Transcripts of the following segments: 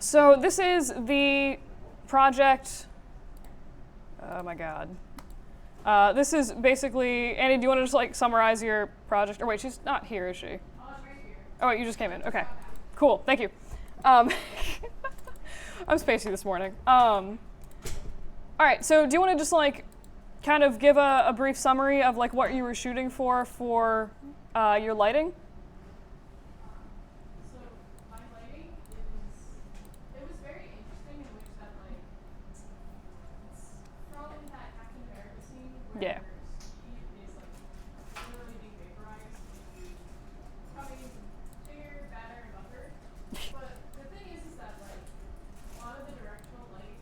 So this is the project. Oh my god. This is basically, Annie, do you want to just like summarize your project? Or wait, she's not here, is she? Oh, I'm right here. Oh wait, you just came in. Okay, cool. Thank you. I'm spacey this morning. All right, so do you want to just like kind of give a brief summary of like what you were shooting for your lighting? So my lighting is, it was very interesting in which that like, it's from that Captain America scene where Yeah. Steve is like literally being vaporized into becoming bigger, badder, and buffer. But the thing is that like a lot of the directional light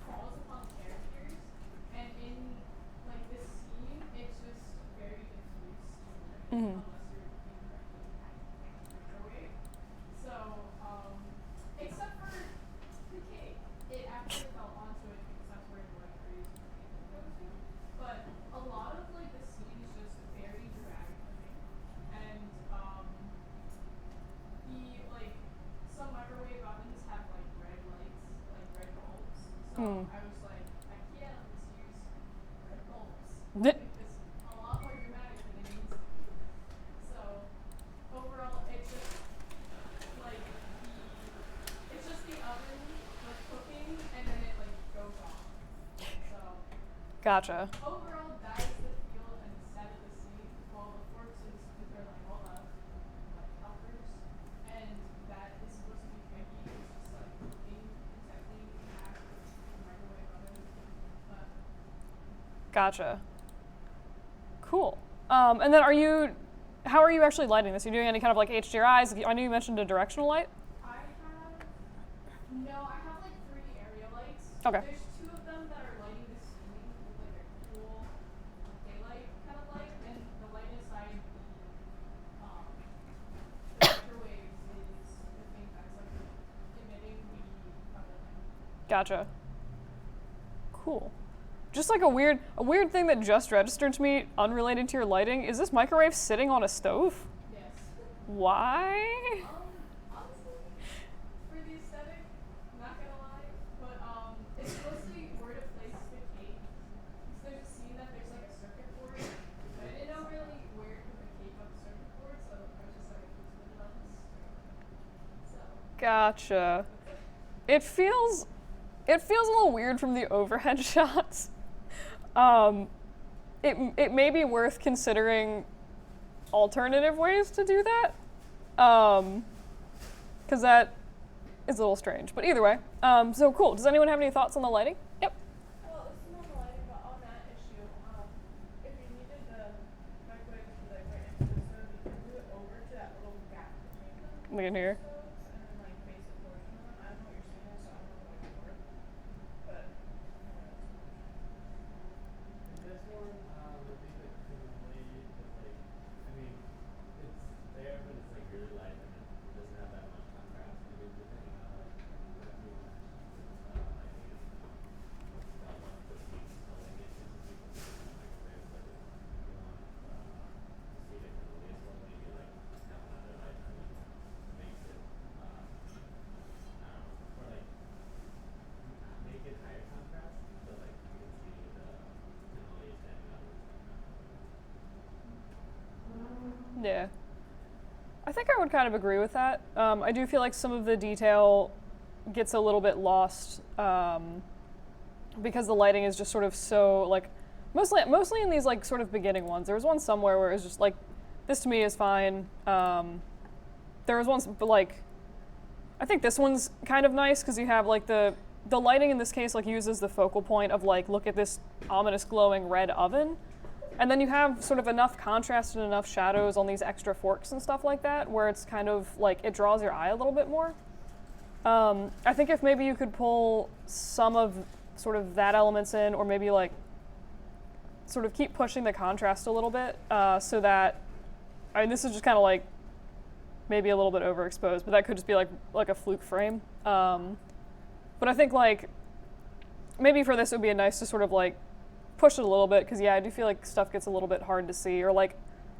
falls upon the characters, and in like this scene, it's just very diffuse to Mm-hmm. unless you're being directly microwave. So, except for the cake, it actually fell onto it because that's where the light rays goes to. But a lot of like the scene is just very dramatic looking, and the like some microwave ovens have like red lights, like red bulbs. So I was like, I can't let's use red bulbs. Make this a lot more dramatic than it needs to be. So overall, it's just like it's just the oven like cooking and then it like goes off. So Gotcha. overall, that is the feel and the set of the scene. While the forks is they're like all the like helpers, and that is supposed to be Frankie. It's just like cooking intently at the microwave oven. But Gotcha. Cool. And then how are you actually lighting this? Are you doing any kind of like HDRIs? I know you mentioned a directional light. I have like 3 area lights. Okay. There's 2 of them that are lighting the scene with like a cool daylight kind of light, and the light inside the microwaves is the thing that's like emitting the other light. Gotcha. Cool. Just like a weird thing that just registered to me, unrelated to your lighting, is this microwave sitting on a stove? Yes. Why? Honestly, for the aesthetic, not gonna lie, but it's mostly where to place the cake. Because there's a scene that there's like a circuit board, but I didn't know really where to put the cake on the circuit board, so I was just like, let's put it on this. So Gotcha. It feels a little weird from the overhead shots. It may be worth considering alternative ways to do that, because that is a little strange. But either way, so cool. Does anyone have any thoughts on the lighting? Yep. Well, it's not the lighting, but on that issue, if you needed the microwave to be like right next to the stove, you can move it over to that little gap between them. Look in here. Stoves and then like face a portion of them. I don't know what you're saying, so I don't know if that would work. But This one, I think like presumably is like, I mean, it's there, but it's like really light and it doesn't have that much contrast. Maybe the thing, that we want, I think is that one for seats, so like it's just people in the microwave, but if you want, to see it differently as well, maybe like have another light that makes it, I don't know, or like make it higher contrast, but like you can see the Emily standing up. Yeah. I think I would kind of agree with that. I do feel like some of the detail gets a little bit lost because the lighting is just sort of so like mostly in these like sort of beginning ones. There was one somewhere where it was just like this to me is fine. There was one but like I think this one's kind of nice because you have like the lighting in this case like uses the focal point of like look at this ominous glowing red oven. And then you have sort of enough contrast and enough shadows on these extra forks and stuff like that where it's kind of like it draws your eye a little bit more. I think if maybe you could pull some of sort of that elements in or maybe like sort of keep pushing the contrast a little bit so that, I mean this is just kind of like maybe a little bit overexposed, but that could just be like a fluke frame. But I think like maybe for this it would be nice to sort of like push it a little bit because yeah, I do feel like stuff gets a little bit hard to see or like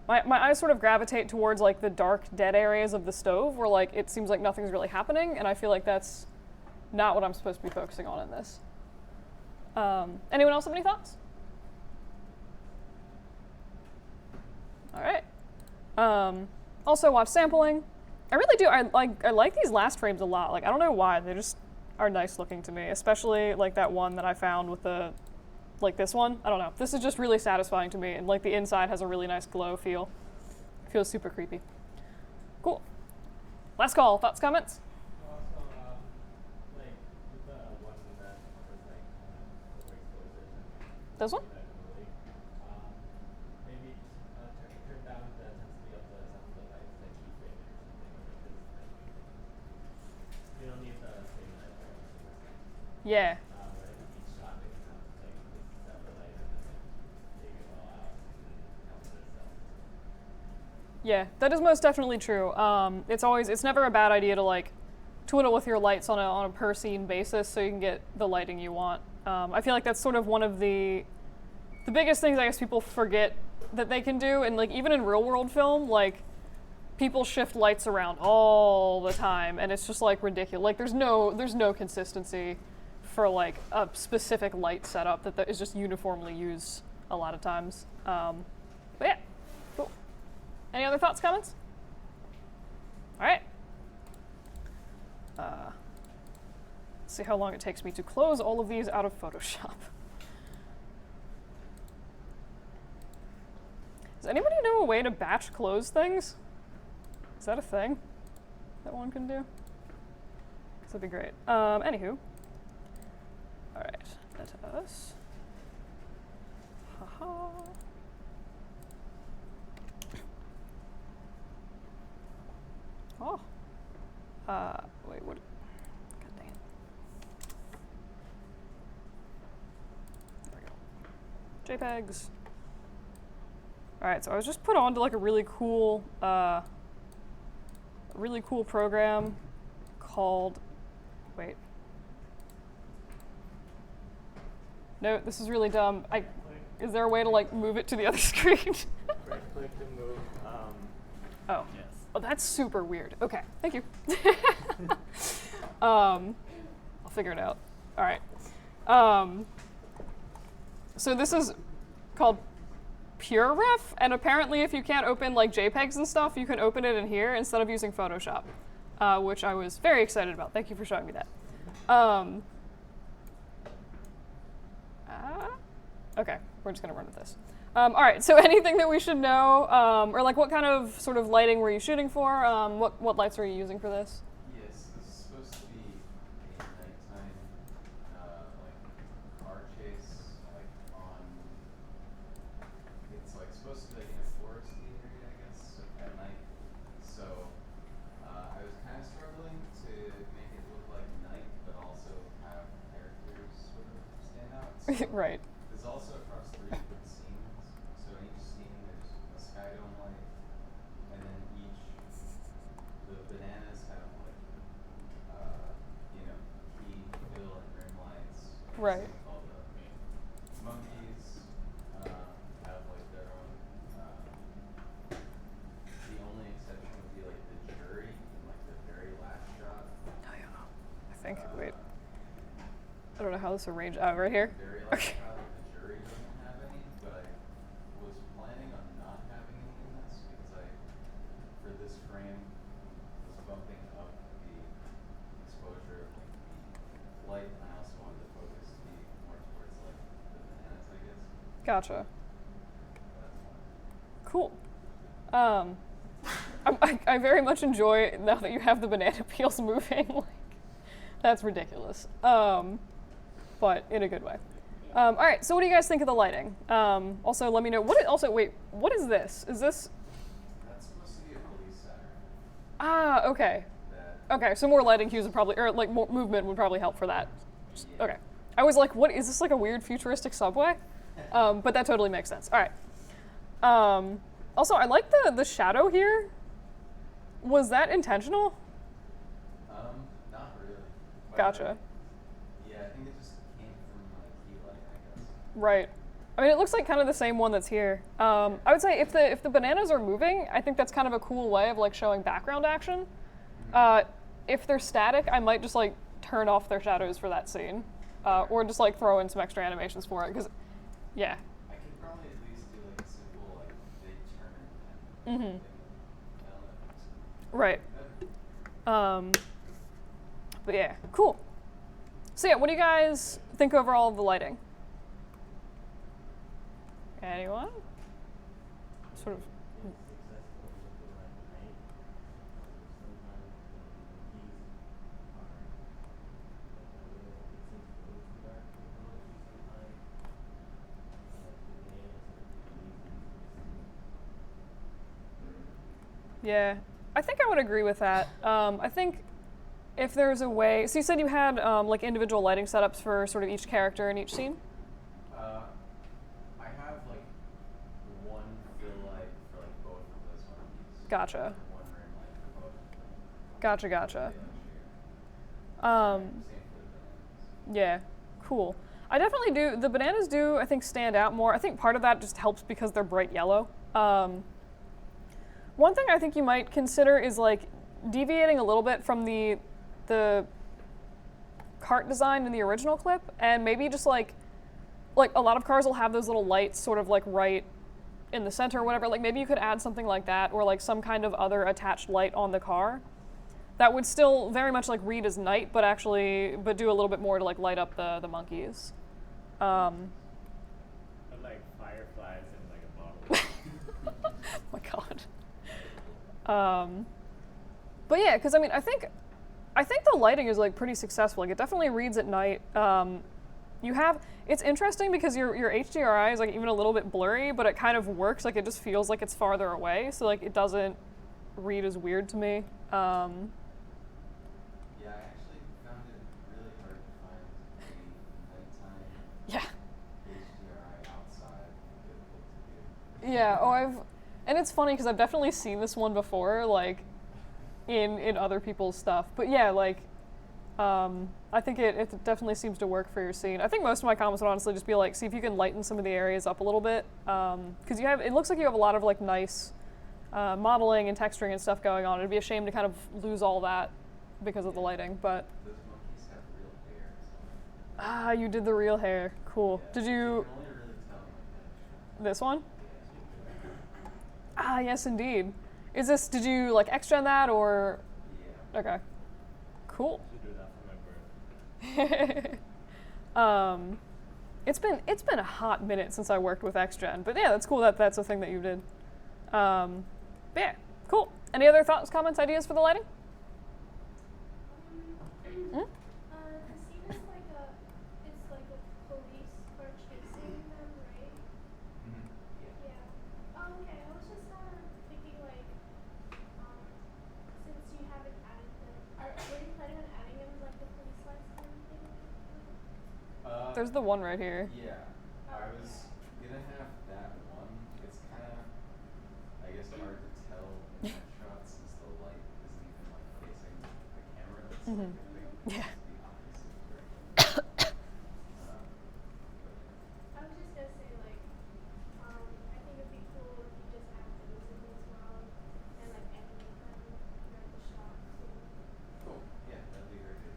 my eyes sort of gravitate towards like the dark dead areas of the stove where like it seems like nothing's really happening and I feel like that's not what I'm supposed to be focusing on in this. Anyone else have any thoughts? All right. Also watch sampling. I really do. I like these last frames a lot. Like, I don't know why. They just are nice looking to me, especially like that one that I found with the, like this one. I don't know. This is just really satisfying to me, and like the inside has a really nice glow feel. Feels super creepy. Cool. Last call. Thoughts, comments? Also, like with the one that was like overexposure. This one? Maybe turn down the intensity of some of the lights, like keep it or something, because you don't need the same light for everything. Yeah. Right? Each shot they can have like this separate light and then take it all out and then count it itself. Yeah, that is most definitely true. It's never a bad idea to like twiddle with your lights on a per scene basis so you can get the lighting you want. I feel like that's sort of one of the biggest things I guess people forget that they can do, and like even in real world film, like people shift lights around all the time, and it's just like ridiculous. Like there's no consistency for like a specific light setup that is just uniformly used a lot of times. But yeah, cool. Any other thoughts, comments? All right. Let's see how long it takes me to close all of these out of Photoshop. Does anybody know a way to batch close things? Is that a thing that one can do? That'd be great. Anywho. All right, let us. Haha. Oh. Wait, what? God dang it. There we go. JPEGs. All right, so I was just put onto like a really cool program called. Wait. No, this is really dumb. Is there a way to like move it to the other screen? Right click to move. Oh. Yes. Oh, that's super weird. Okay, thank you. I'll figure it out. All right. So this is called PureRef, and apparently if you can't open like JPEGs and stuff, you can open it in here instead of using Photoshop, which I was very excited about. Thank you for showing me that. Okay, we're just gonna run with this. All right, so anything that we should know, or like what kind of sort of lighting were you shooting for? What lights are you using for this? Yes, this is supposed to be a nighttime, like car chase, like on. It's like supposed to be like in a foresty area, I guess, at night. So I was kind of struggling to make it look like night, but also have characters sort of stand out. So Right. There's also across 3 different scenes. So in each scene there's a sky dome light, and then the bananas have like, key, fill, and rim lights. Right. All the monkeys have like their own. The only exception would be like the jury in like the very last shot. Oh, yeah. I think. Wait. I don't know how this arranged. Right here. Very last Okay. shot, the jury doesn't have any, but I was planning on not having any in this because for this frame, was bumping up the exposure of like the light, and I also wanted the focus to be more towards like the bananas, I guess. Gotcha. That's why. Cool. I very much enjoy now that you have the banana peels moving. Like, that's ridiculous. But in a good way. All right. So what do you guys think of the lighting? Also, let me know. Wait. What is this? Is this? That's supposed to be a police siren. Ah. Okay. That Okay. So more lighting cues would probably, or like more movement would probably help for that. Okay. I was like, what is this, like a weird futuristic subway? But that totally makes sense. All right. Also, I like the shadow here. Was that intentional? Not really. But, Gotcha. yeah, I think it just came from like key light, I guess. Right. I mean, it looks like kind of the same one that's here. I would say if the bananas are moving, I think that's kind of a cool way of like showing background action. If they're static, I might just like turn off their shadows for that scene, or just like throw in some extra animations for it. Because, yeah. I could probably at least do like a simple like they turn and Mm-hmm. like, Right. But yeah, cool. So yeah, what do you guys think overall of the lighting? Anyone? Sort of. It's successful with the right light. Sometimes the keys are like a little, it seems a little too dark for the mochi sometimes. Like the bands Yeah, I think I would agree with that. I think if there's a way, so you said you had like individual lighting setups for sort of each character in each scene. I have like one fill light for like both of those monkeys. Gotcha. And one rim light for both of them. Gotcha. They Gotcha. like share. Um, Same for the bananas. yeah, cool. I definitely do. The bananas do, I think, stand out more. I think part of that just helps because they're bright yellow. One thing I think you might consider is like deviating a little bit from the cart design in the original clip, and maybe just like a lot of cars will have those little lights sort of like right in the center or whatever. Like maybe you could add something like that, or like some kind of other attached light on the car that would still very much like read as night, but do a little bit more to like light up the monkeys. But like fireflies in like a bottle. Oh my god. But yeah, because I mean, I think the lighting is like pretty successful. Like it definitely reads at night. It's interesting because your HDRI is like even a little bit blurry, but it kind of works. Like it just feels like it's farther away, so like it doesn't read as weird to me. Yeah, I actually found it really hard to find a nighttime Yeah. HDRI outside difficult to do. Yeah. And it's funny because I've definitely seen this one before, like in other people's stuff. But yeah, like I think it definitely seems to work for your scene. I think most of my comments would honestly just be like, see if you can lighten some of the areas up a little bit, because it looks like you have a lot of like nice modeling and texturing and stuff going on. It'd be a shame to kind of lose all that because of the lighting. But Those monkeys have real hair. So you did the real hair. Cool. yeah, Did you you can only really tell like that. this one? Yeah. Yes, indeed. Did you like extra on that or? Yeah. Okay. Cool. I should do that for my birthday. It's been a hot minute since I worked with XGen, but yeah, that's cool that that's a thing that you did. But yeah, cool. Any other thoughts, comments, ideas for the lighting? The scene is like it's like a police car chasing them, right? Mm-hmm. Yeah. Yeah. Oh, okay. I was just thinking like, since you haven't added them, were you planning on adding them like the police lights and everything? There's the one right here. Yeah. I was gonna have that one. It's kind of, I guess, hard to tell in that shot since the light isn't even like facing the camera. It's like a big Yeah. the opposite direction. I was just gonna say like, I think it'd be cool if you just add those in as well, and like animate them throughout the shot too. Cool. Yeah, that'd be very good.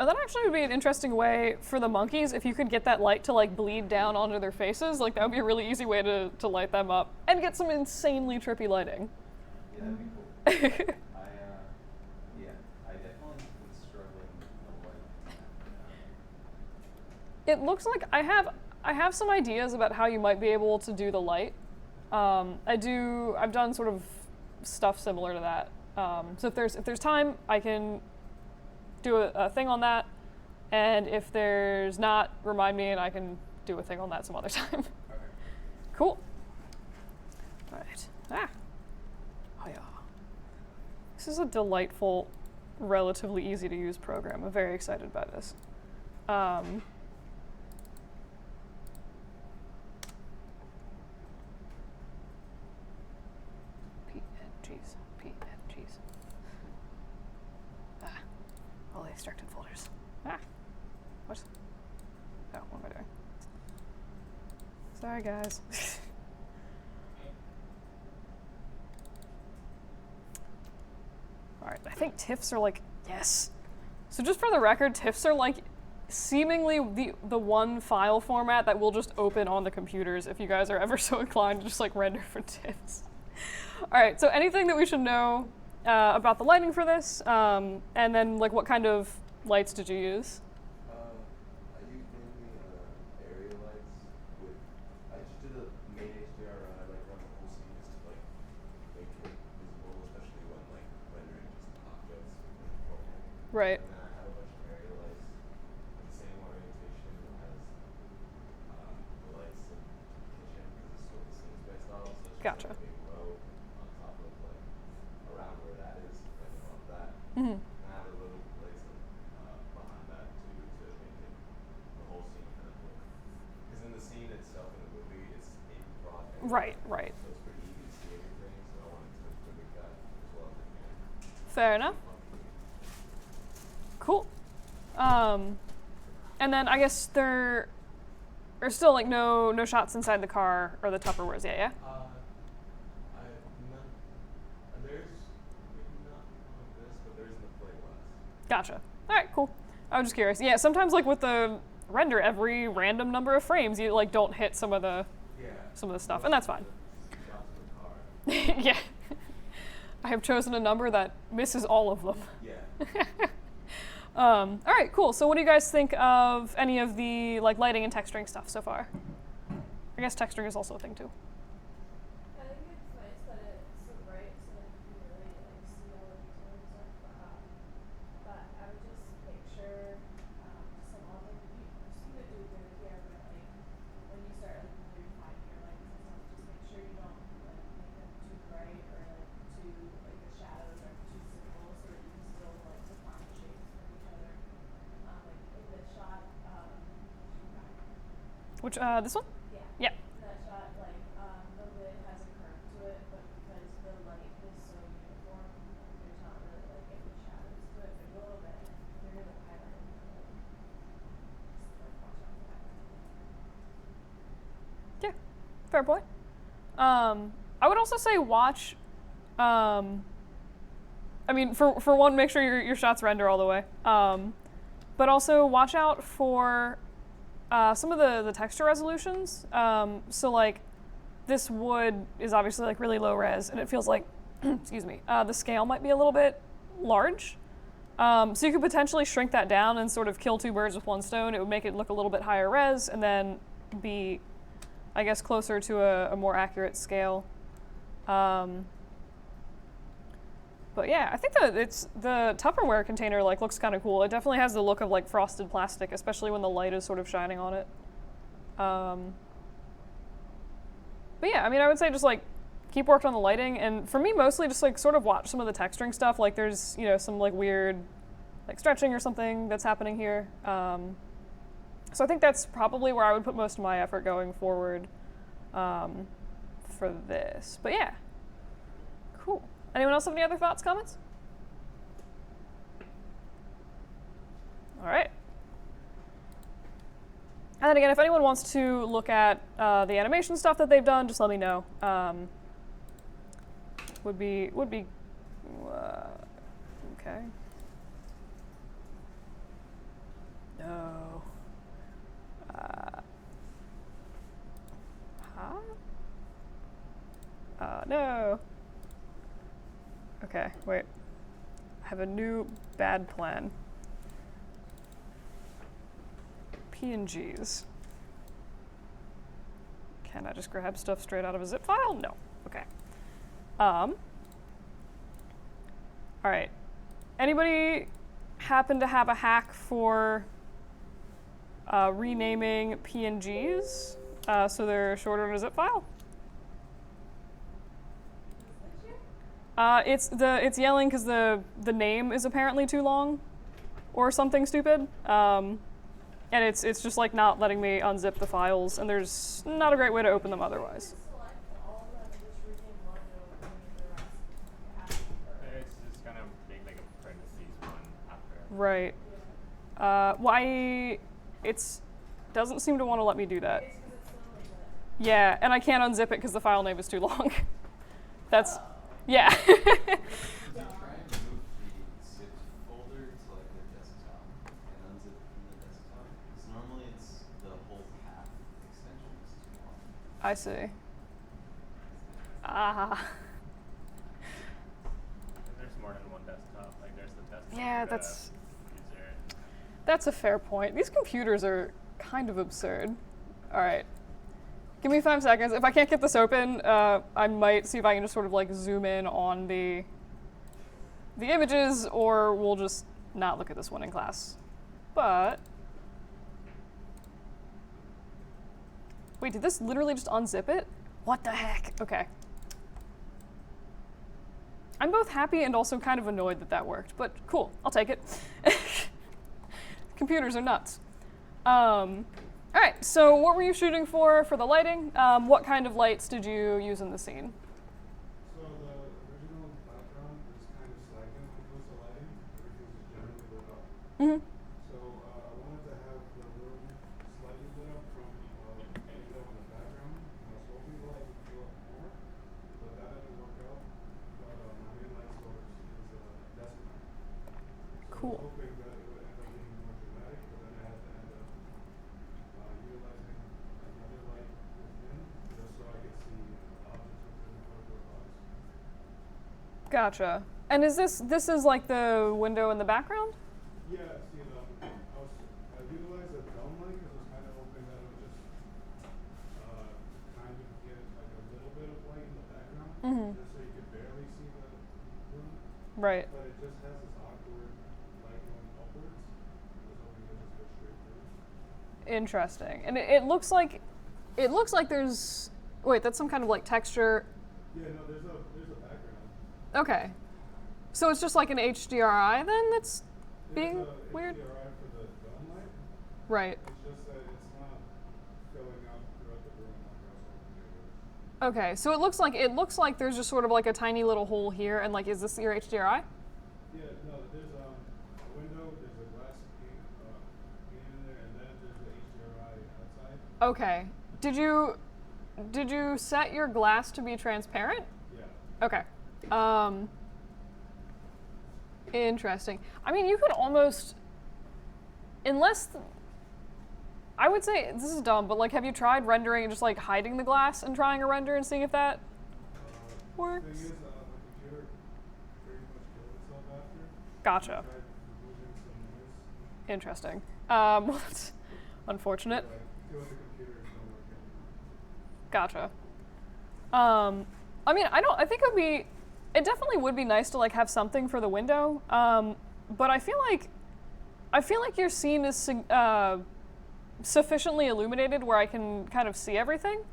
And that actually would be an interesting way for the monkeys if you could get that light to like bleed down onto their faces. Like that would be a really easy way to light them up and get some insanely trippy lighting. Yeah, that'd be cool. I definitely was struggling with the light. It looks like I have some ideas about how you might be able to do the light. I've done sort of stuff similar to that. So if there's time, I can do a thing on that, and if there's not, remind me and I can do a thing on that some other time. Okay. Cool. All right. Oh yeah. This is a delightful, relatively easy to use program. I'm very excited by this. PNGs. All the extracted folders. What? Oh, what am I doing? Sorry, guys. All right, I think TIFFs are like, yes. So just for the record, TIFFs are like seemingly the one file format that will just open on the computers if you guys are ever so inclined to just like render for TIFFs. All right, so anything that we should know about the lighting for this, and then like what kind of lights did you use? I used mainly area lights with. I just did a main HDR. I like run the whole scene just to like make it visible, especially when like rendering just objects in focal. Right. And then I have a bunch of area lights with the same orientation as the lights in the kitchen because it's sort of the same space style. So it's just Gotcha. like a big row on top of like around where that is, like above that. Mm-hmm. And I have a little place behind that too to make it the whole scene kind of look. Because in the scene itself in the movie, it's in broad area. Right, right. So it's pretty easy to see everything. So I wanted to mimic that as well as I can. Fair enough. Cool. And then I guess there are still like no shots inside the car or the Tupperwares yet, yeah? I not. There's maybe not on this, but there's in the play glass. Gotcha. All right, cool. I was just curious. Yeah, sometimes like with the render, every random number of frames, you like don't hit some of the Yeah. stuff, and that's fine. Shots in the car. Yeah. I have chosen a number that misses all of them. Yeah. All right, cool. So what do you guys think of any of the like lighting and texturing stuff so far? I guess texturing is also a thing too. I think it's nice that it's so bright so that you can really like see all the details and stuff. But I would just make sure some of them you seem to do good here, but like when you start like really refining your lights and stuff, just make sure you don't like make them too bright or like too like the shadows are too simple so that you can still like define the shapes from each other. Like in this shot, Which this one? yeah. Yeah. In that shot, like, the lid has a curve to it, but because the light is so uniform, there's not really like any shadows to it. There's a little bit, and there is a highlight. Just like watch out for that. Yeah. Fair point. I would also say watch. I mean, for one, make sure your shots render all the way. But also watch out for some of the texture resolutions. So like this wood is obviously like really low res, and it feels like, excuse me, the scale might be a little bit large. So you could potentially shrink that down and sort of kill two birds with one stone. It would make it look a little bit higher res, and then be, I guess, closer to a more accurate scale. But yeah, I think that the Tupperware container like looks kind of cool. It definitely has the look of like frosted plastic, especially when the light is sort of shining on it. But yeah, I mean, I would say just like keep working on the lighting, and for me, mostly just like sort of watch some of the texturing stuff. Like there's some like weird like stretching or something that's happening here. So I think that's probably where I would put most of my effort going forward for this. But yeah, cool. Anyone else have any other thoughts, comments? All right. And then again, if anyone wants to look at the animation stuff that they've done, just let me know. Would be okay. No. No. Okay, wait. I have a new bad plan. PNGs. Can I just grab stuff straight out of a zip file? No. Okay. All right. Anybody happen to have a hack for renaming PNGs so they're shorter in a zip file? It's yelling because the name is apparently too long, or something stupid, and it's just like not letting me unzip the files, and there's not a great way to open them otherwise. Select all of them and just rename one and rename the rest. It's just kind of being like a parentheses one after. Right. Why? It doesn't seem to want to let me do that. It's because it's still like that. Yeah, and I can't unzip it because the file name is too long. That's yeah. If you try and move the zip folder to like the desktop I see. Ah. And there's more than one desktop. Like there's the desktop. Yeah, for the user. that's a fair point. These computers are kind of absurd. All right. Give me 5 seconds. If I can't get this open, I might see if I can just sort of like zoom in on the images, or we'll just not look at this one in class. But wait, did this literally just unzip it? What the heck? Okay. I'm both happy and also kind of annoyed that that worked, but cool, I'll take it. Computers are nuts. All right, so what were you shooting for the lighting? What kind of lights did you use in the scene? So the original background is kind of slacking when it comes to lighting. Everything's just generally lit up. Mm-hmm. So I wanted to have the room slightly lit up from the window in the background. I was hoping the light would fill up more, but that didn't work out. But my main light source is a desk lamp. So Cool. I was hoping that it would end up being more dramatic, but then I had to end up utilizing another light within just so I could see objects within the cardboard box. Gotcha. And is this is like the window in the background? Yeah, see, I utilized a dome light because I was kind of hoping that it would just kind of get like a little bit of light in the background, Mm-hmm. just so you could barely see the room. Right. But it just has this awkward light going upwards. I was hoping it would just go straight through. Interesting. And it looks like there's wait, that's some kind of like texture. Yeah, no, there's a background. Okay. So it's just like an HDRI then that's There's being a weird? HDRI for the dome light. Right. It's just that it's not filling out throughout the room like I was hoping it would. Okay. So it looks like there's just sort of like a tiny little hole here, and like, is this your HDRI? Yeah, no, there's a window, there's a glass pane in there, and then there's the HDRI outside. Okay. Did you set your glass to be transparent? Yeah. Okay. Interesting. I mean, you could almost, I would say, this is dumb, but like, have you tried rendering and just like hiding the glass and trying a render and seeing if that works? The thing is, my computer pretty much killed itself after. Gotcha. I tried removing some noise. Interesting. Well, that's unfortunate. Like, two of the computers don't work anymore. Gotcha. I mean, I think it definitely would be nice to like have something for the window. But I feel like your scene is sufficiently illuminated where I can kind of see everything.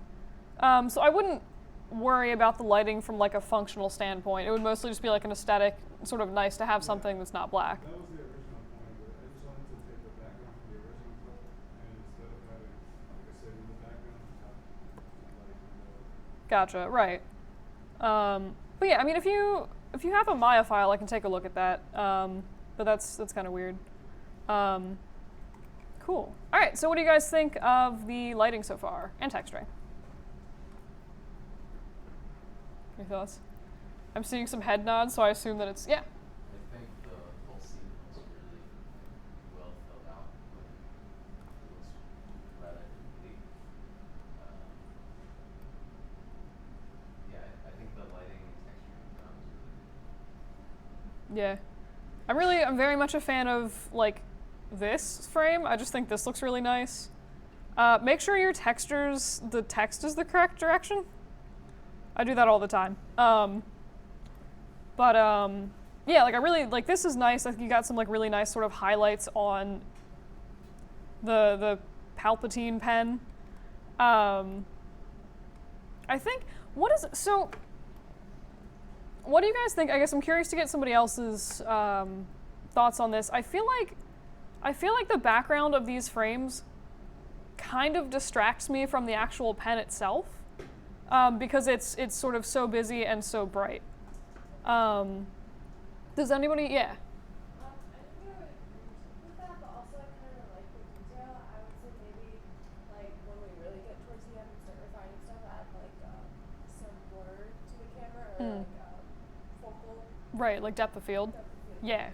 So I wouldn't worry about the lighting from like a functional standpoint. It would mostly just be like an aesthetic, sort of nice to have something that's not black. That was the original point, but I just wanted to take the background from the original clip, and instead of having like a city in the background, just have light in the Gotcha. Right. But yeah, I mean, if you have a Maya file, I can take a look at that. But that's kind of weird. Cool. All right. So what do you guys think of the lighting so far and texturing? Any thoughts? I'm seeing some head nods, so I assume that it's yeah. I think the whole scene was really well filled out. It was rather complete. Yeah, I think the lighting and texturing done was really good. Yeah. I'm very much a fan of like this frame. I just think this looks really nice. Make sure the text is the correct direction. I do that all the time. Yeah, like I really like this is nice. I think you got some like really nice sort of highlights on the Palpatine pen. I think what do you guys think? I guess I'm curious to get somebody else's thoughts on this. I feel like the background of these frames kind of distracts me from the actual pen itself. Because it's sort of so busy and so bright. Does anybody? Yeah. I think I would agree with that, but also I kind of like the detail. I would say maybe like when we really get towards the end and start refining stuff, add like some blur to the camera or like focal Right, like depth of field. depth of field. Yeah.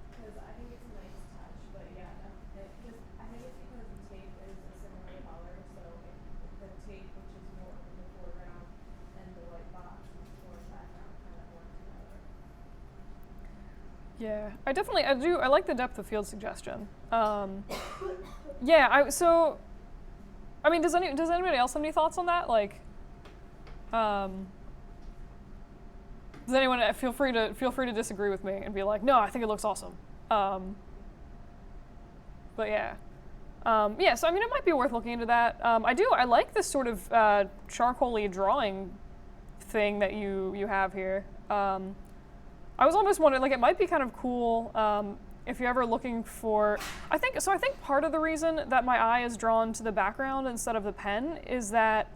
Because I think it's a nice touch, but yeah, because I think it's because the tape is a similar color, so the Yeah, I like the depth of field suggestion. Yeah, I mean, does anybody else have any thoughts on that? Like, does anyone feel free to disagree with me and be like, no, I think it looks awesome. But yeah. Yeah, so I mean, it might be worth looking into that. I like this sort of charcoal-y drawing thing that you have here. I was almost wondering, like, it might be kind of cool if you're ever looking for. I think part of the reason that my eye is drawn to the background instead of the pen is that,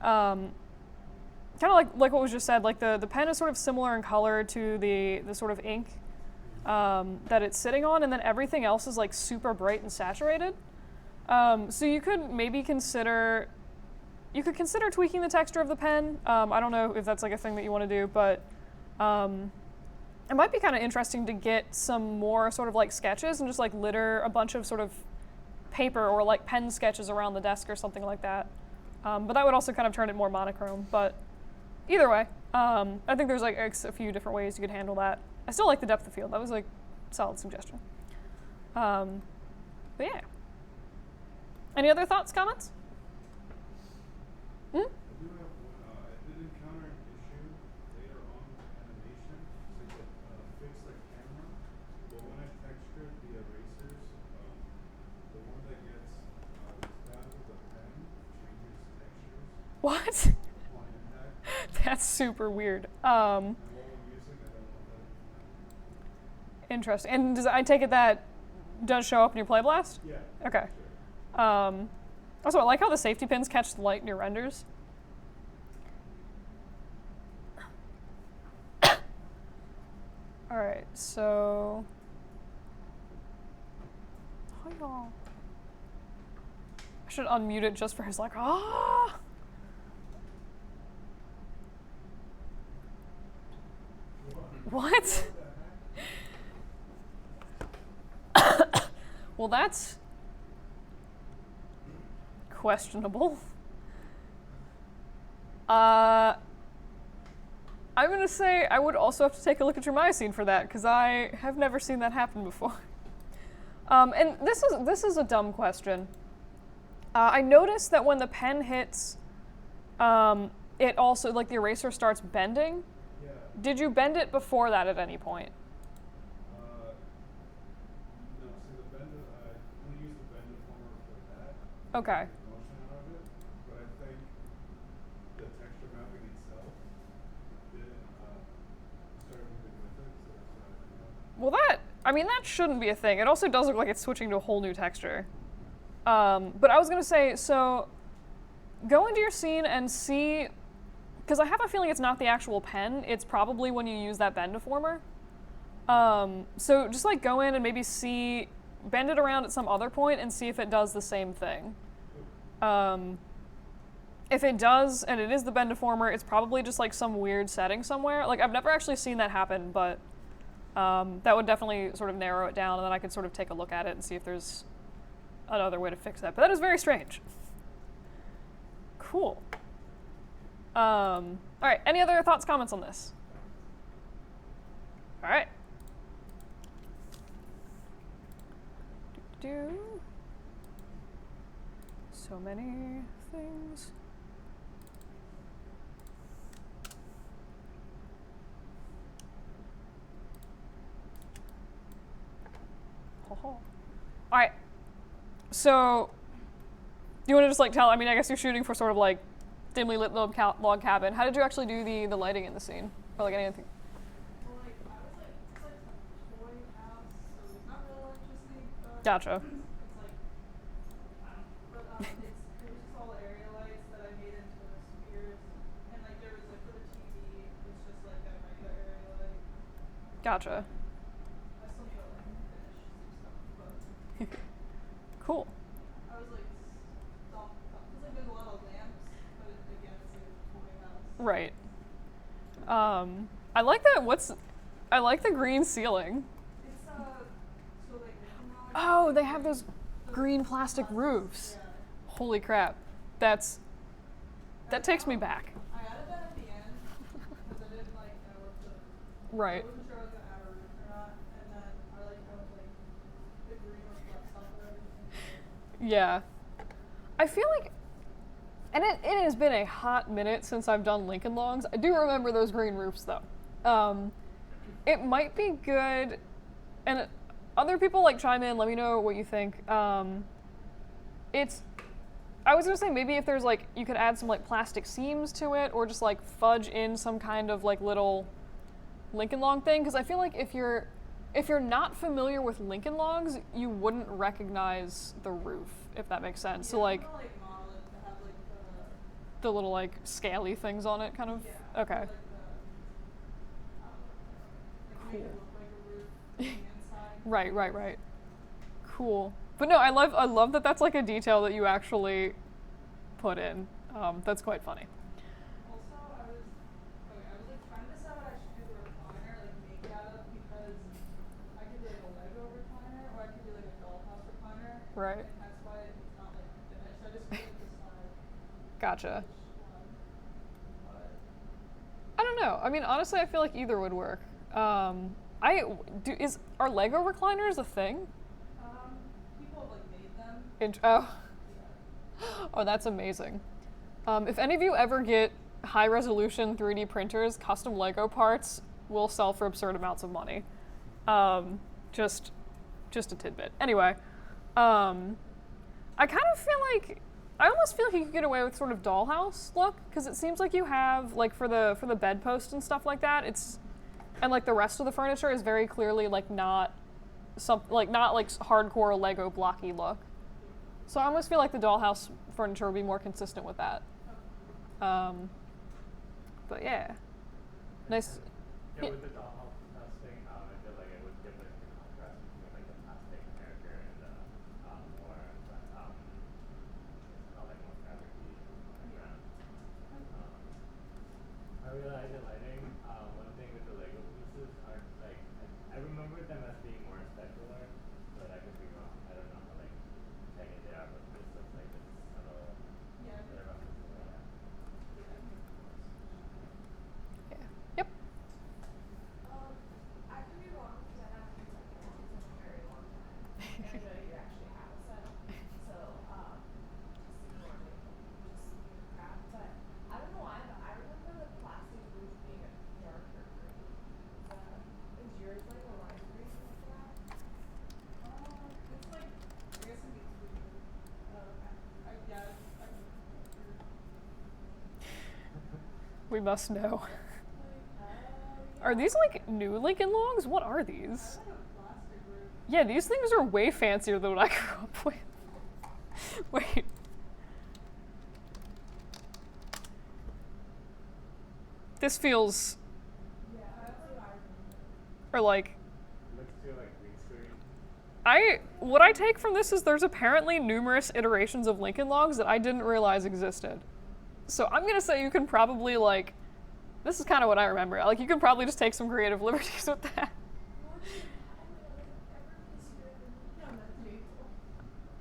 kind of like what was just said, like the pen is sort of similar in color to the sort of ink that it's sitting on, and then everything else is like super bright and saturated. So you could maybe consider tweaking the texture of the pen. I don't know if that's like a thing that you want to do, but it might be kind of interesting to get some more sort of like sketches and just like litter a bunch of sort of paper or like pen sketches around the desk or something like that. But that would also kind of turn it more monochrome. But either way, I think there's like a few different ways you could handle that. I still like the depth of field. That was like a solid suggestion. But yeah. Any other thoughts, comments? Hmm? I do have one. I did encounter an issue later on with animation to get fix the camera, but when I textured the erasers, the one that gets this bad with the pen changes textures What? on impact, That's super weird. and while I'm using it, I don't want that. Interesting. And I take it that does show up in your play blast? Yeah. Okay. Sure. Also, I like how the safety pins catch the light in your renders. All right, so. Hi, y'all. I should unmute it just for his like, ah. What? Well, that's questionable. I'm gonna say I would also have to take a look at your myosine for that, because I have never seen that happen before. And this is a dumb question. I noticed that when the pen hits, it also, like, the eraser starts bending. Yeah. Did you bend it before that at any point? No, see the bend, I only use the bend deformer for that. Okay. The motion out of it, but I think the texture mapping itself didn't start moving with it, so that's why I think that. Well, that shouldn't be a thing. It also does look like it's switching to a whole new texture. But I was gonna say, so go into your scene and see, because I have a feeling it's not the actual pen. It's probably when you use that bend deformer. So just like go in and maybe bend it around at some other point and see if it does the same thing. If it does, and it is the bend deformer, it's probably just like some weird setting somewhere. Like, I've never actually seen that happen, but that would definitely sort of narrow it down, and then I could sort of take a look at it and see if there's another way to fix that. But that is very strange. Cool. All right, any other thoughts, comments on this? All right. So many things. All right. So, you want to just like tell? I mean, I guess you're shooting for sort of like dimly lit log cabin. How did you actually do the lighting in the scene, or like anything? Well, like, I was like, it's like a toy house, so there's not really electricity, but Gotcha. it's like, I don't know. But it was just all the area lights that I made into spheres, and like there was like for the TV, it's just like that regular area light. Gotcha. I still need to like finish some stuff, but Cool. I was like, stop, because like there's a lot of lamps, but again, it's like a toy house. Right. I like that. I like the green ceiling. It's so like you know, like, Oh, they have those green plastic roofs. Yeah. Holy crap. That takes me back. I added that at the end because I didn't like know what the. Right. I wasn't sure I was gonna add a roof or not. Yeah. I feel like, and it has been a hot minute since I've done Lincoln Logs. I do remember those green roofs though. It might be good, and other people like chime in. Let me know what you think. I was gonna say maybe if there's like you could add some like plastic seams to it, or just like fudge in some kind of like little Lincoln Log thing. Because I feel like if you're not familiar with Lincoln Logs, you wouldn't recognize the roof, if that makes sense. So like I'm gonna, like model it to have like the little like scaly things on it, kind of. yeah, Okay. like make it look like a roof on the inside. Right. Cool. But no, I love that that's like a detail that you actually put in. That's quite funny. Also, I was like trying to decide what I should do the recliner, like make it out of, because I could do like a Lego recliner or I could do like a dollhouse recliner. Right. And that's why it's not like finished. I just couldn't decide Gotcha. which one. But I don't know. I mean, honestly, I feel like either would work. Are Lego recliners a thing? people have like made them. Oh, Yeah. oh, that's amazing. If any of you ever get high resolution 3D printers, custom Lego parts will sell for absurd amounts of money. Just a tidbit. Anyway, I kind of feel like I almost feel like you could get away with sort of dollhouse look, because it seems like you have like for the bedpost and stuff like that. And like the rest of the furniture is very clearly like not hardcore Lego blocky look. So I almost feel like the dollhouse furniture would be more consistent with that. But yeah, nice. Yeah, with the dollhouse thing, I feel like it would give like the contrast between like the plastic character and the more not like more fabricy background. I really like the lighting. One thing with the Lego pieces are like I remember them as being more specular, but I could be wrong. I don't know how like tagging they are, but this looks like this subtle. Yeah, I think Whatever. Yeah. Yeah. Yep. I could be wrong because I haven't used that in a very long time. And I know you actually have a set. So, just ignore me. Just crap. But I don't know why, but I remember the plastic roof being a darker green. Is yours like a lime green like that? it's like I guess in between. Oh, okay. We must know. Like, Are these like new Lincoln Logs? What are I these? like a plastic roof. Yeah, these things are way fancier than what I grew up with. Wait. This feels, yeah, that's what I remember. or like, Looks too like green screen. what I take from this is there's apparently numerous iterations of Lincoln Logs that I didn't realize existed. So I'm gonna say you can probably like, this is kind of what I remember. Like you can probably just take some creative liberties with that.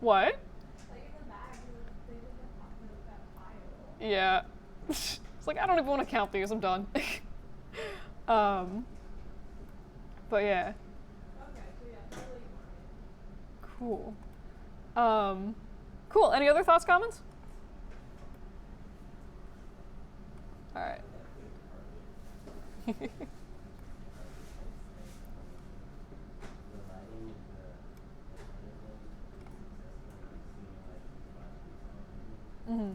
What? Like in the bag, they did that pile. Yeah. It's like I don't even want to count these. I'm done. But yeah. Okay, so yeah, totally ignore me. Cool. Cool. Any other thoughts, comments? All right. Mm-hmm.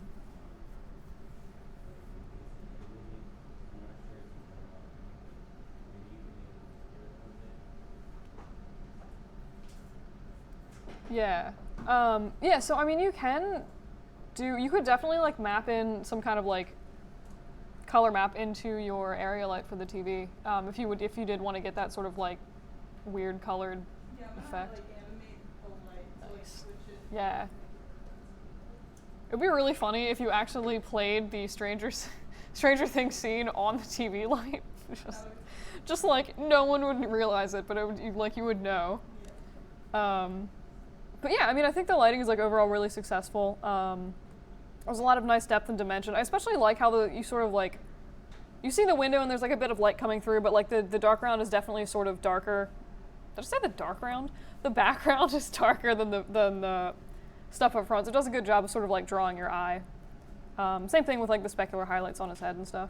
Yeah. Yeah, so I mean you could definitely like map in some kind of like color map into your area light for the TV. If you did want to get that sort of like weird colored Yeah, I'm gonna effect. like animate the light to like Nice. switch it. Yeah. It'd be really funny if you actually played the Stranger Things scene on the TV light. Just like no one would realize it, but you would know. But yeah, I mean, I think the lighting is like overall really successful. There's a lot of nice depth and dimension. I especially like how you sort of like, you see the window and there's like a bit of light coming through, but like the dark ground is definitely sort of darker. Did I say the dark ground? The background is darker than the stuff up front. So it does a good job of sort of like drawing your eye. Same thing with like the specular highlights on his head and stuff.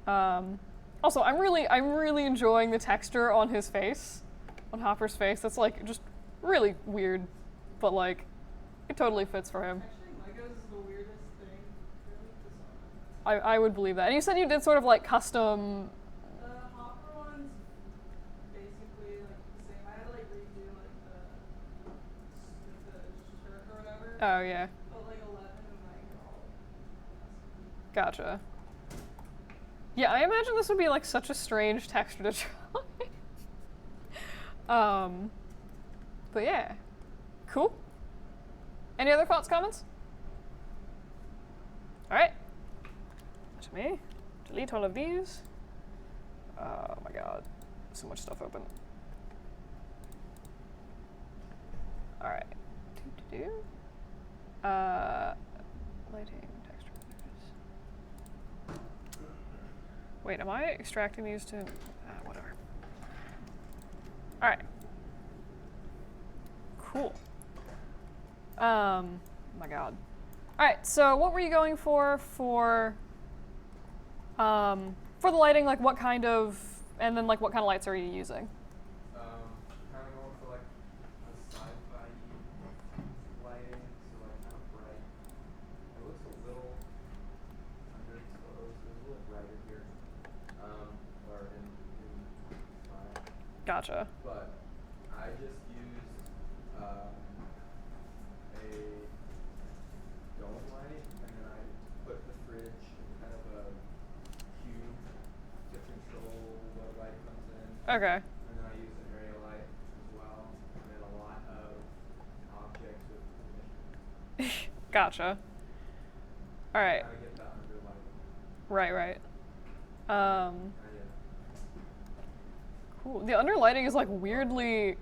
Also, I'm really enjoying the texture on his face, on Hopper's face. That's like just really weird, but like it totally fits for him. Actually, Legos is the weirdest thing. Really, I would believe that. And you said you did sort of like custom. the Hopper one's basically like the same. I had to like redo like the shirt or whatever. Oh yeah, But like 11 and like all. gotcha. Yeah, I imagine this would be like such a strange texture to try. But yeah, cool. Any other thoughts, comments? All right. To me, delete all of these. Oh my god, so much stuff open. All right. Lighting, texture. Wait, am I extracting these to? Whatever. All right. Cool. My god. All right. So, what were you going for the lighting? Like, what kind of, and then like, what kind of lights are you using? Kind of going for like a sci-fi lighting, so like kind of bright. It looks a little underexposed. It's a little brighter here, or in mine. Gotcha. But I just used a dome light, and then I put the fridge in kind of a cube to control what light comes in. Okay. And then I use an area light as well, and then a lot of objects with emission. Gotcha. All right. How to get that underlight. Right. Yeah. Cool. The underlighting is like weirdly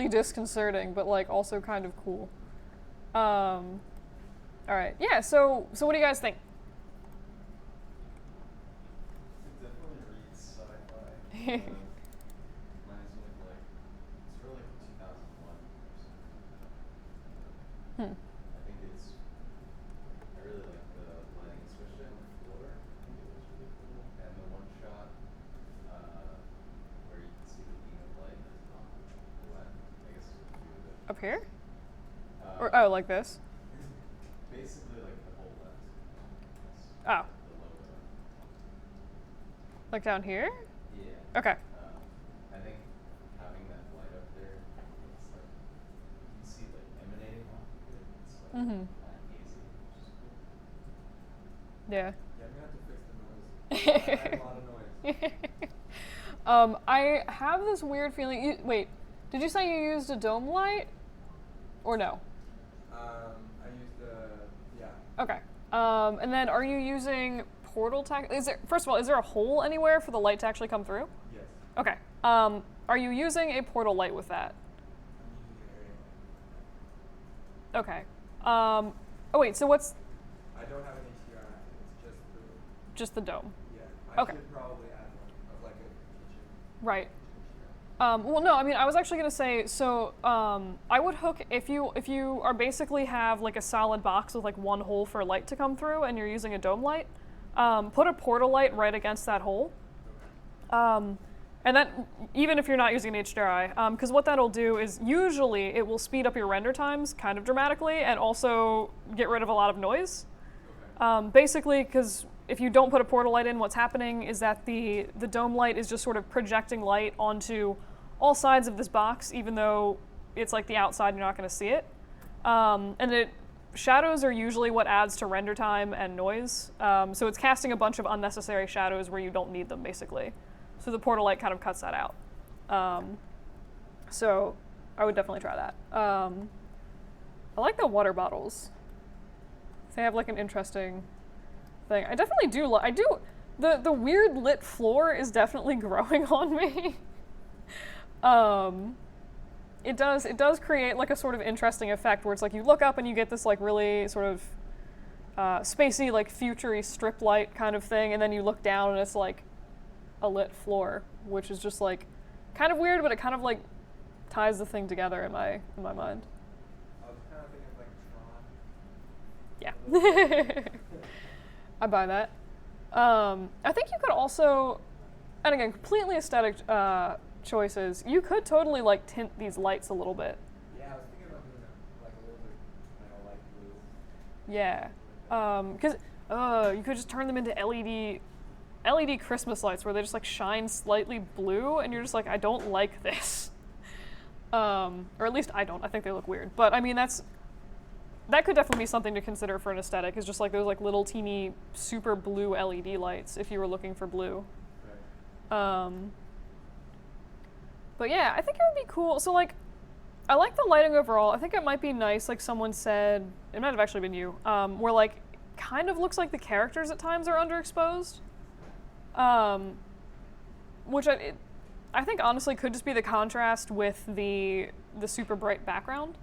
disconcerting, but like also kind of cool. All right. Yeah. So what do you guys think? It definitely reads sci-fi. Reminds me of like, it's from like 2001 or something. I think I really like the lighting, especially on the floor. I think it was really cool. And the one shot where you can see the beam of light is not wet. I guess it's a few of it. Up here? Uh, Or oh, like this? Basically like the whole lens. Oh, The logo. like down here? Yeah. Okay. I think having that light up there, it's like you can see like emanating off of it. It's like Mhm. kind of hazy, which is cool. Yeah. Yeah, I'm gonna have to fix the noise. I had a lot of noise. I have this weird feeling. Wait, did you say you used a dome light, or no? I used yeah. Okay. And then are you using portal tech? First of all, is there a hole anywhere for the light to actually come through? Yes. Okay. Are you using a portal light with that? I'm using an area light. Okay. Oh wait. So what's I don't have an HDR on it. It's just the dome? yeah. I Okay. should probably add one of like a kitchen. Right. HDR. Well, no. I mean, I was actually gonna say. So, I would hook if you are basically have like a solid box with like one hole for light to come through, and you're using a dome light. Put a portal light right against that hole. And that, even if you're not using an HDRI, because what that'll do is usually it will speed up your render times kind of dramatically and also get rid of a lot of noise. Basically, because if you don't put a portal light in, what's happening is that the dome light is just sort of projecting light onto all sides of this box, even though it's like the outside, you're not going to see it. Shadows are usually what adds to render time and noise. So it's casting a bunch of unnecessary shadows where you don't need them, basically. So the portal light kind of cuts that out. So I would definitely try that. I like the water bottles. They have like an interesting thing. I definitely do. The weird lit floor is definitely growing on me. It does create like a sort of interesting effect where it's like you look up and you get this like really sort of spacey, like futury strip light kind of thing, and then you look down and it's like a lit floor, which is just like kind of weird, but it kind of like ties the thing together in my mind. I was kind of thinking of like Yeah. I buy that. I think you could also, and again, completely aesthetic choices. You could totally like tint these lights a little bit. Yeah, I was thinking about doing that, like a little bit, light blue. Yeah. Because you could just turn them into LED Christmas lights where they just like shine slightly blue, and you're just like, I don't like this. Or at least I don't. I think they look weird. But I mean, that could definitely be something to consider for an aesthetic. Is just like those like little teeny super blue LED lights if you were looking for blue. Right. But yeah, I think it would be cool. So like, I like the lighting overall. I think it might be nice, like someone said, it might have actually been you, where like kind of looks like the characters at times are underexposed. Which I think honestly could just be the contrast with the super bright background.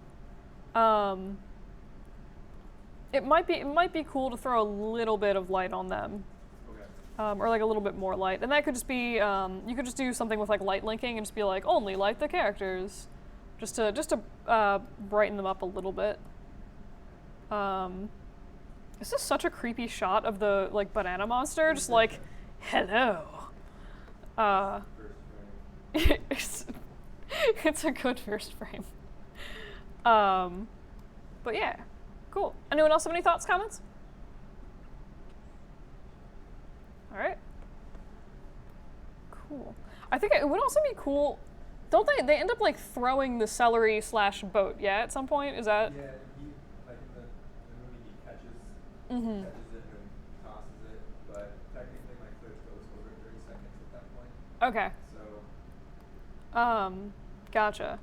It might be cool to throw a little bit of light on them. Okay. Or like a little bit more light. And that could just be, you could just do something with like light linking and just be like, only light the characters. Just to brighten them up a little bit. This is such a creepy shot of the like banana monster, just like, hello. First frame. It's a good first frame. But yeah, cool. Anyone else have any thoughts, comments? All right. Cool. I think it would also be cool. Don't they end up like throwing the celery / boat? Yeah, at some point. Is that? Yeah, like in the movie, he catches it Mm-hmm. and tosses it, but technically my footage goes over 30 seconds at that point. Okay. So. Gotcha.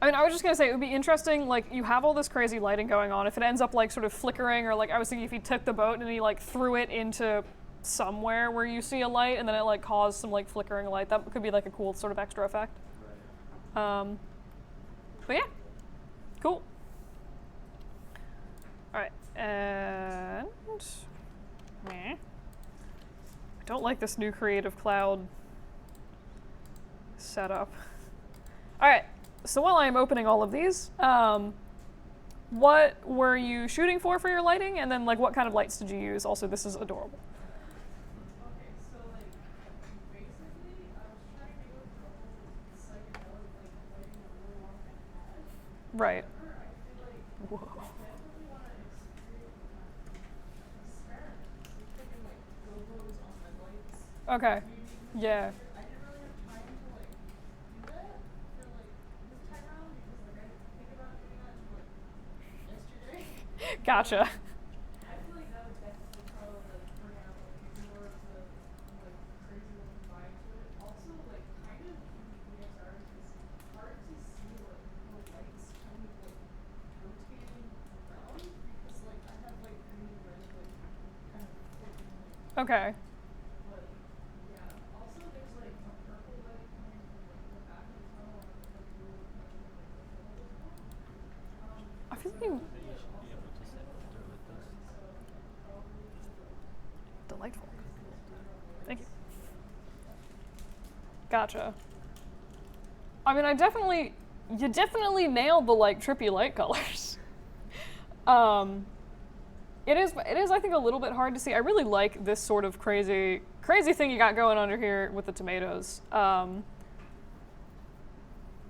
I mean, I was just gonna say it would be interesting. Like, you have all this crazy lighting going on. If it ends up like sort of flickering, or like I was thinking, if he took the boat and he like threw it into somewhere where you see a light, and then it like caused some like flickering light, that could be like a cool sort of extra effect. Right. But yeah, cool. All right, and I don't like this new Creative Cloud setup. All right, so while I'm opening all of these, what were you shooting for your lighting, and then like what kind of lights did you use? Also, this is adorable. Okay, so like basically I was trying to go for a whole psychedelic like lighting that really long had. Right. However, I feel like Whoa. I definitely want to experiment. So thinking like gobos on my lights. Okay. Maybe Yeah. I didn't really have time to like do that for like this time around because like I didn't think about doing that until like yesterday. Gotcha. I feel like that would definitely probably like bring out like more of the like crazy looking vibe to it. Also like kind of in VSR it's hard to see like the lights kind of like rotating around because like I have like green and red like kind of flipping like Okay. but yeah. Also there's like a purple light coming from like the back of the tunnel and like a blue one coming from like the tunnel as well. I feel like you. Delightful. Thank you. Gotcha. I mean, you definitely nailed the like trippy light colors. It is, I think, a little bit hard to see. I really like this sort of crazy thing you got going under here with the tomatoes. But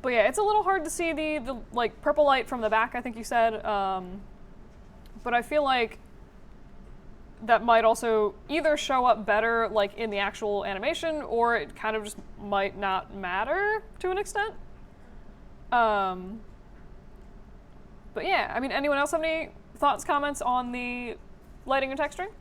yeah, it's a little hard to see the like purple light from the back, I think you said. But I feel like that might also either show up better like in the actual animation, or it kind of just might not matter to an extent. But yeah, I mean, anyone else have any thoughts, comments on the lighting and texturing?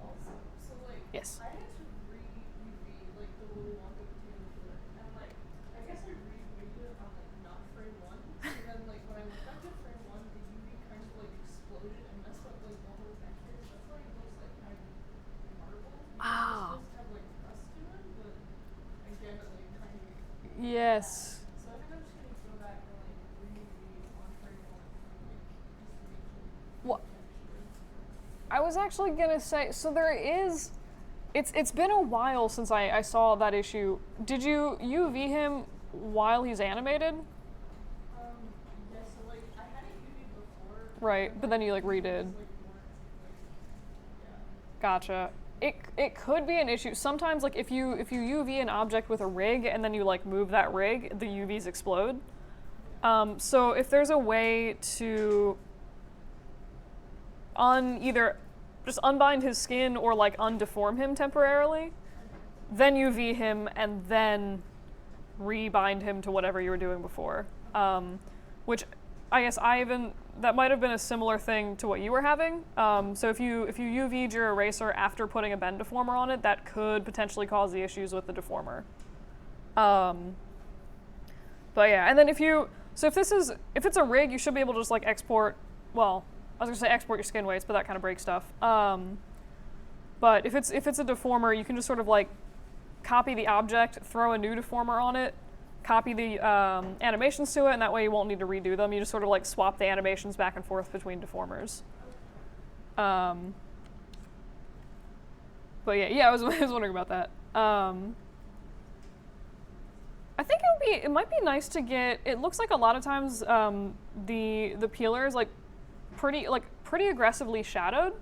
Also, so like Yes. I had to re-UV like the Willy Wonka potato chip, and like I guess I re-UV'd it on like not frame 1, and then like when I went back to frame 1, the UV kind of like exploded and messed up like the whole texture. So that's why it looks like kind of marble. Ah. It's supposed to have like rust to it, but again it like kind of. Yes. So I think I'm just gonna go back and like re-UV on frame 1 and like just make sure. Well, I was actually gonna say, so there is, it's been a while since I saw that issue. Did you UV him while he's animated? Yeah, so like I had it UV before Right, but then you like redid. Like weren't like yeah. Gotcha. It could be an issue. Sometimes like if you UV an object with a rig and then you like move that rig, the UVs explode. So if there's a way to either just unbind his skin or like undeform him temporarily, then UV him and then rebind him to whatever you were doing before. Which I guess that might have been a similar thing to what you were having. So if you UV'd your eraser after putting a bend deformer on it, that could potentially cause the issues with the deformer. But yeah, and then if it's a rig, you should be able to just like export. Well, I was gonna say export your skin weights, but that kind of breaks stuff. But if it's a deformer, you can just sort of like copy the object, throw a new deformer on it, copy the animations to it, and that way you won't need to redo them. You just sort of like swap the animations back and forth between deformers. But yeah, I was wondering about that. I think it might be nice to get. It looks like a lot of times the peeler is like pretty aggressively shadowed.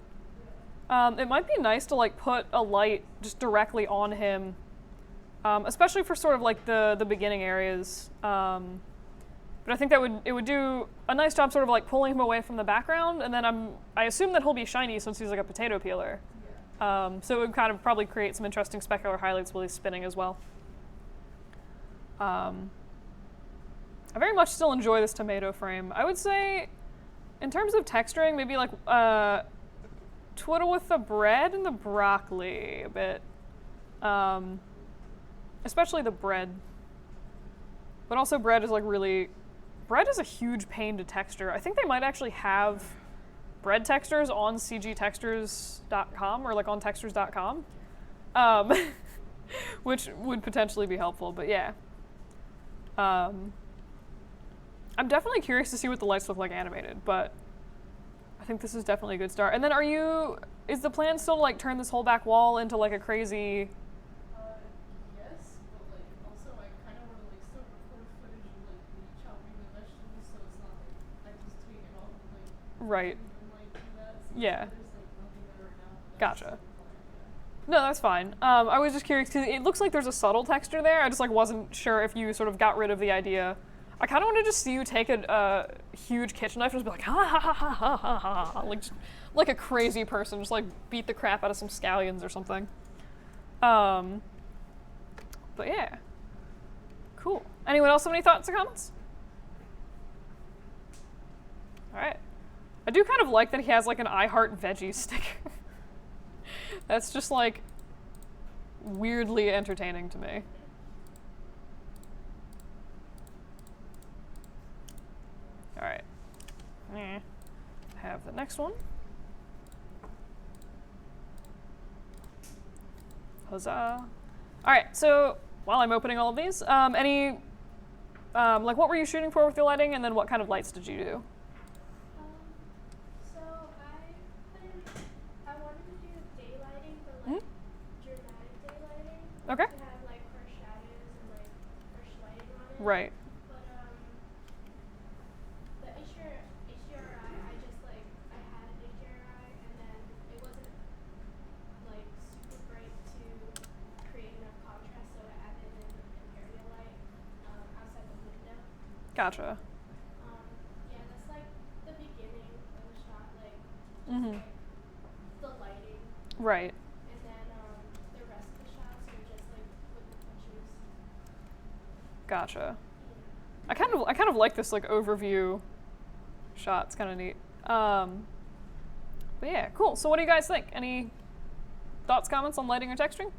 It might be nice to like put a light just directly on him, especially for sort of like the beginning areas. But I think it would do a nice job sort of like pulling him away from the background, and then I assume that he'll be shiny since he's like a potato peeler. So it would kind of probably create some interesting specular highlights while he's spinning as well. I very much still enjoy this tomato frame. I would say, in terms of texturing, maybe like twiddle with the bread and the broccoli a bit. Especially the bread. But also bread is a huge pain to texture. I think they might actually have bread textures on cgtextures.com or like on textures.com. Which would potentially be helpful, but yeah. I'm definitely curious to see what the lights look like animated, but I think this is definitely a good start. And then is the plan still to like turn this whole back wall into like a crazy... Yes, but like also I kind of want to like still record footage of like me chopping the vegetables, so it's not like I just take it off and like Right. and like do that. So Yeah. there's like nothing there right now. But Gotcha. that's the plan, yeah. No, that's fine. I was just curious because it looks like there's a subtle texture there. I just like wasn't sure if you sort of got rid of the idea. I kind of want to just see you take a huge kitchen knife and just be like ha ha ha ha ha ha ha, like a crazy person, just like beat the crap out of some scallions or something. But yeah, cool. Anyone else have any thoughts or comments? All right. I do kind of like that he has like an I Heart Veggie sticker. That's just like weirdly entertaining to me. All right. Have the next one. Huzzah. All right, so while I'm opening all of these, like what were you shooting for with your lighting, and then what kind of lights did you do? So I wanted to do daylighting, but like dramatic daylighting. Okay. To have like harsh shadows and like harsh lighting on it. Right. But the HDRI, I just like I had an HDRI and then it wasn't like super bright to create enough contrast, so I added in an area light outside the window. Gotcha. Yeah, that's like the beginning of the shot, like Mm-hmm. like the lighting, Right. and then the rest of the shots are just like with the pictures. Gotcha. I kind of like this like overview shot. It's kind of neat. But yeah, cool. So what do you guys think? Any thoughts, comments on lighting or texturing?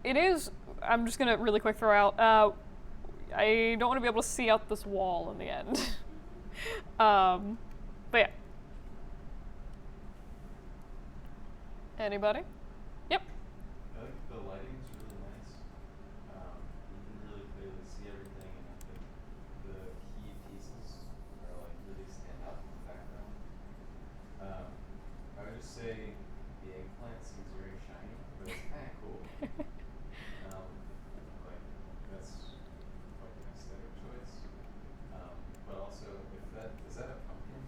It is. I'm just gonna really quick throw out. I don't want to be able to see out this wall in the end. But yeah. Anybody? Yep. I think the lighting is really nice. You can really clearly see everything, and I think the key pieces are like really stand out in the background. I would just say the eggplant seems very shiny, but it's kind of cool. Like that's like an aesthetic choice. But also, is that a pumpkin?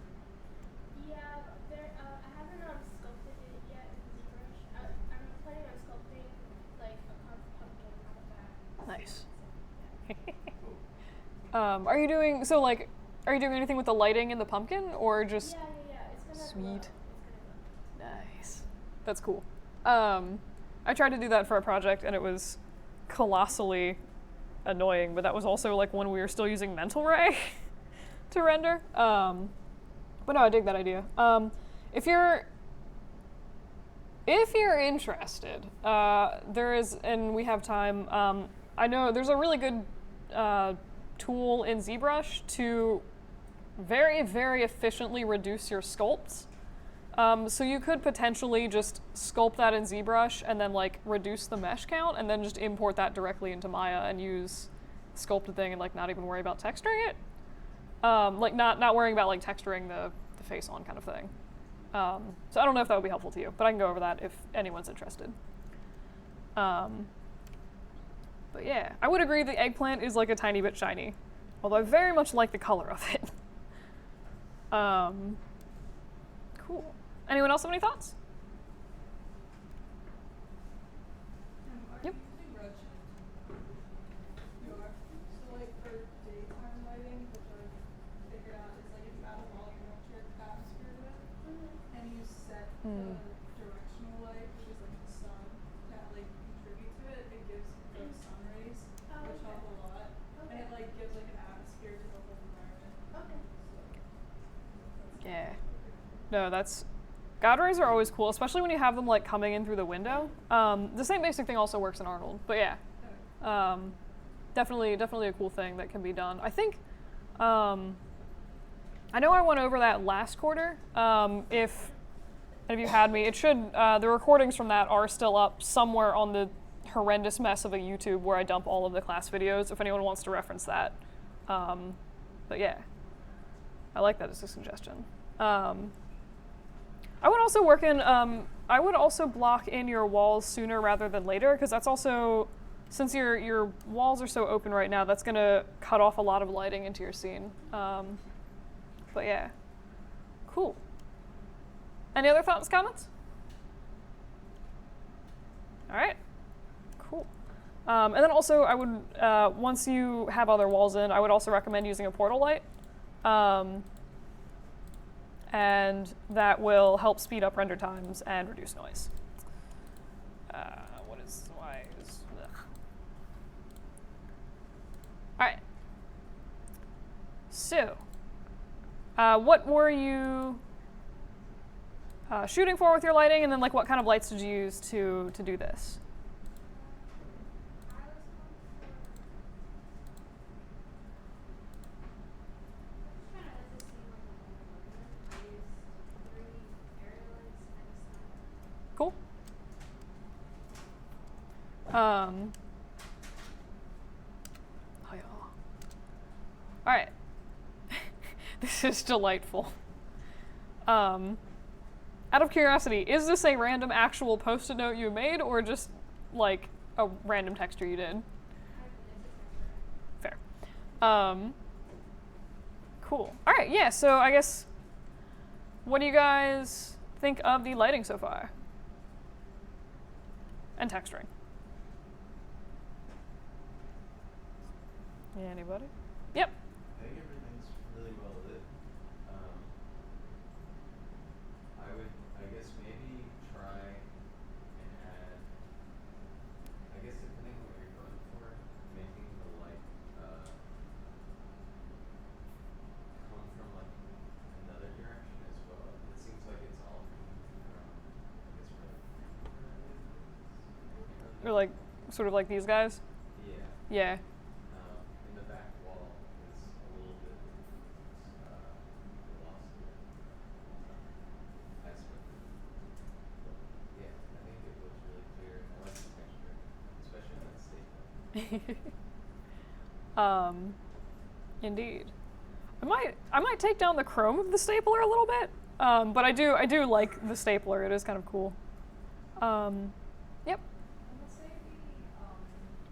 Are you doing so like? Are you doing anything with the lighting in the pumpkin, or just Yeah. It's gonna glow. sweet? It's gonna glow. Nice. That's cool. I tried to do that for a project, and it was colossally annoying. But that was also like when we were still using Mental Ray to render. But no, I dig that idea. If you're interested, there is, and we have time. I know there's a really good tool in ZBrush to very, very efficiently reduce your sculpts. So you could potentially just sculpt that in ZBrush and then like reduce the mesh count and then just import that directly into Maya and use the sculpted thing and like not even worry about texturing it. Like not worrying about like texturing the face on kind of thing. So I don't know if that would be helpful to you, but I can go over that if anyone's interested. But yeah, I would agree the eggplant is like a tiny bit shiny, although I very much like the color of it. Cool. Anyone else have any thoughts? Are Yep. you using Redshift? You are. So like for daytime lighting, which I figured out is like if you add a volume up to your atmosphere to it, and you set the directional light, which is like the sun, to like contribute to it, it gives those sun rays, Oh, which okay. help a lot, and Okay. it like gives like an atmosphere to the whole environment. Okay. So Yeah. No, that's God rays are always cool, especially when you have them like coming in through the window. The same basic thing also works in Arnold, but yeah, definitely a cool thing that can be done. I think I know I went over that last quarter. If you had me, it should the recordings from that are still up somewhere on the horrendous mess of a YouTube where I dump all of the class videos. If anyone wants to reference that, but yeah, I like that as a suggestion. I would also work in. I would also block in your walls sooner rather than later, because that's also, since your walls are so open right now, that's gonna cut off a lot of lighting into your scene. But yeah, cool. Any other thoughts, comments? All right, cool. And then also, I would once you have other walls in, I would also recommend using a portal light. And that will help speed up render times and reduce noise. What is why is ugh. All right. So, what were you shooting for with your lighting, and then like what kind of lights did you use to do this? Cool. Oh yeah. All right. This is delightful. Out of curiosity, is this a random actual post-it note you made, or just like a random texture you did? Fair. Cool. All right. Yeah. So I guess, what do you guys think of the lighting so far? And texturing. Yeah, anybody? Yep. I think everything's really well lit. I would, I guess, maybe try and add, I guess depending on what you're going for, making the light come from like another direction as well. It seems like it's all coming from, I guess, where the camera is. Or like, sort of like these guys? Yeah. Yeah. In the back wall is a little bit lost here. I expected. But yeah, I think it looks really clear, and I like the texture, especially on that staple. Indeed. I might take down the chrome of the stapler a little bit, but I do like the stapler. It is kind of cool. Yep. I would say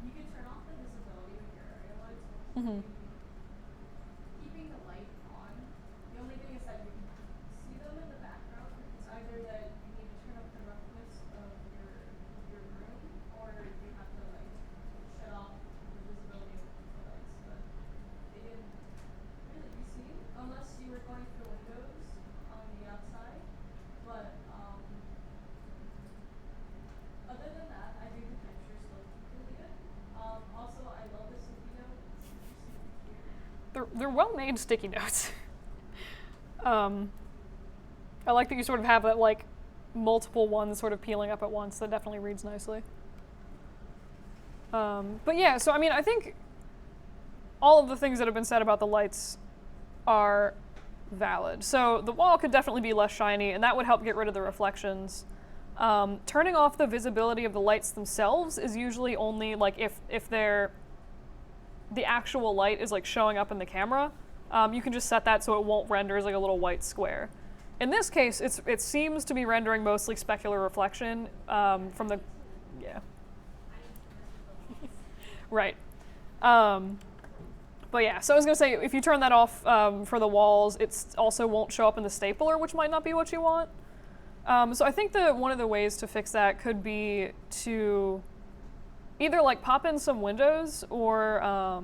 you can turn off the visibility of your area lights, Mm-hmm. keeping the light on. The only thing is that you can see them in the background. It's either that you need to turn up the roughness of your room, or you have to like shut off the visibility of the lights. But they're well-made sticky notes. I like that you sort of have that like multiple ones sort of peeling up at once. That definitely reads nicely. But yeah, so I mean, I think all of the things that have been said about the lights are valid. So the wall could definitely be less shiny, and that would help get rid of the reflections. Turning off the visibility of the lights themselves is usually only like if they're the actual light is like showing up in the camera. You can just set that so it won't render as like a little white square. In this case, it seems to be rendering mostly specular reflection from the, yeah. Right. But yeah, so I was gonna say, if you turn that off for the walls, it also won't show up in the stapler, which might not be what you want. So I think that one of the ways to fix that could be to either like pop in some windows or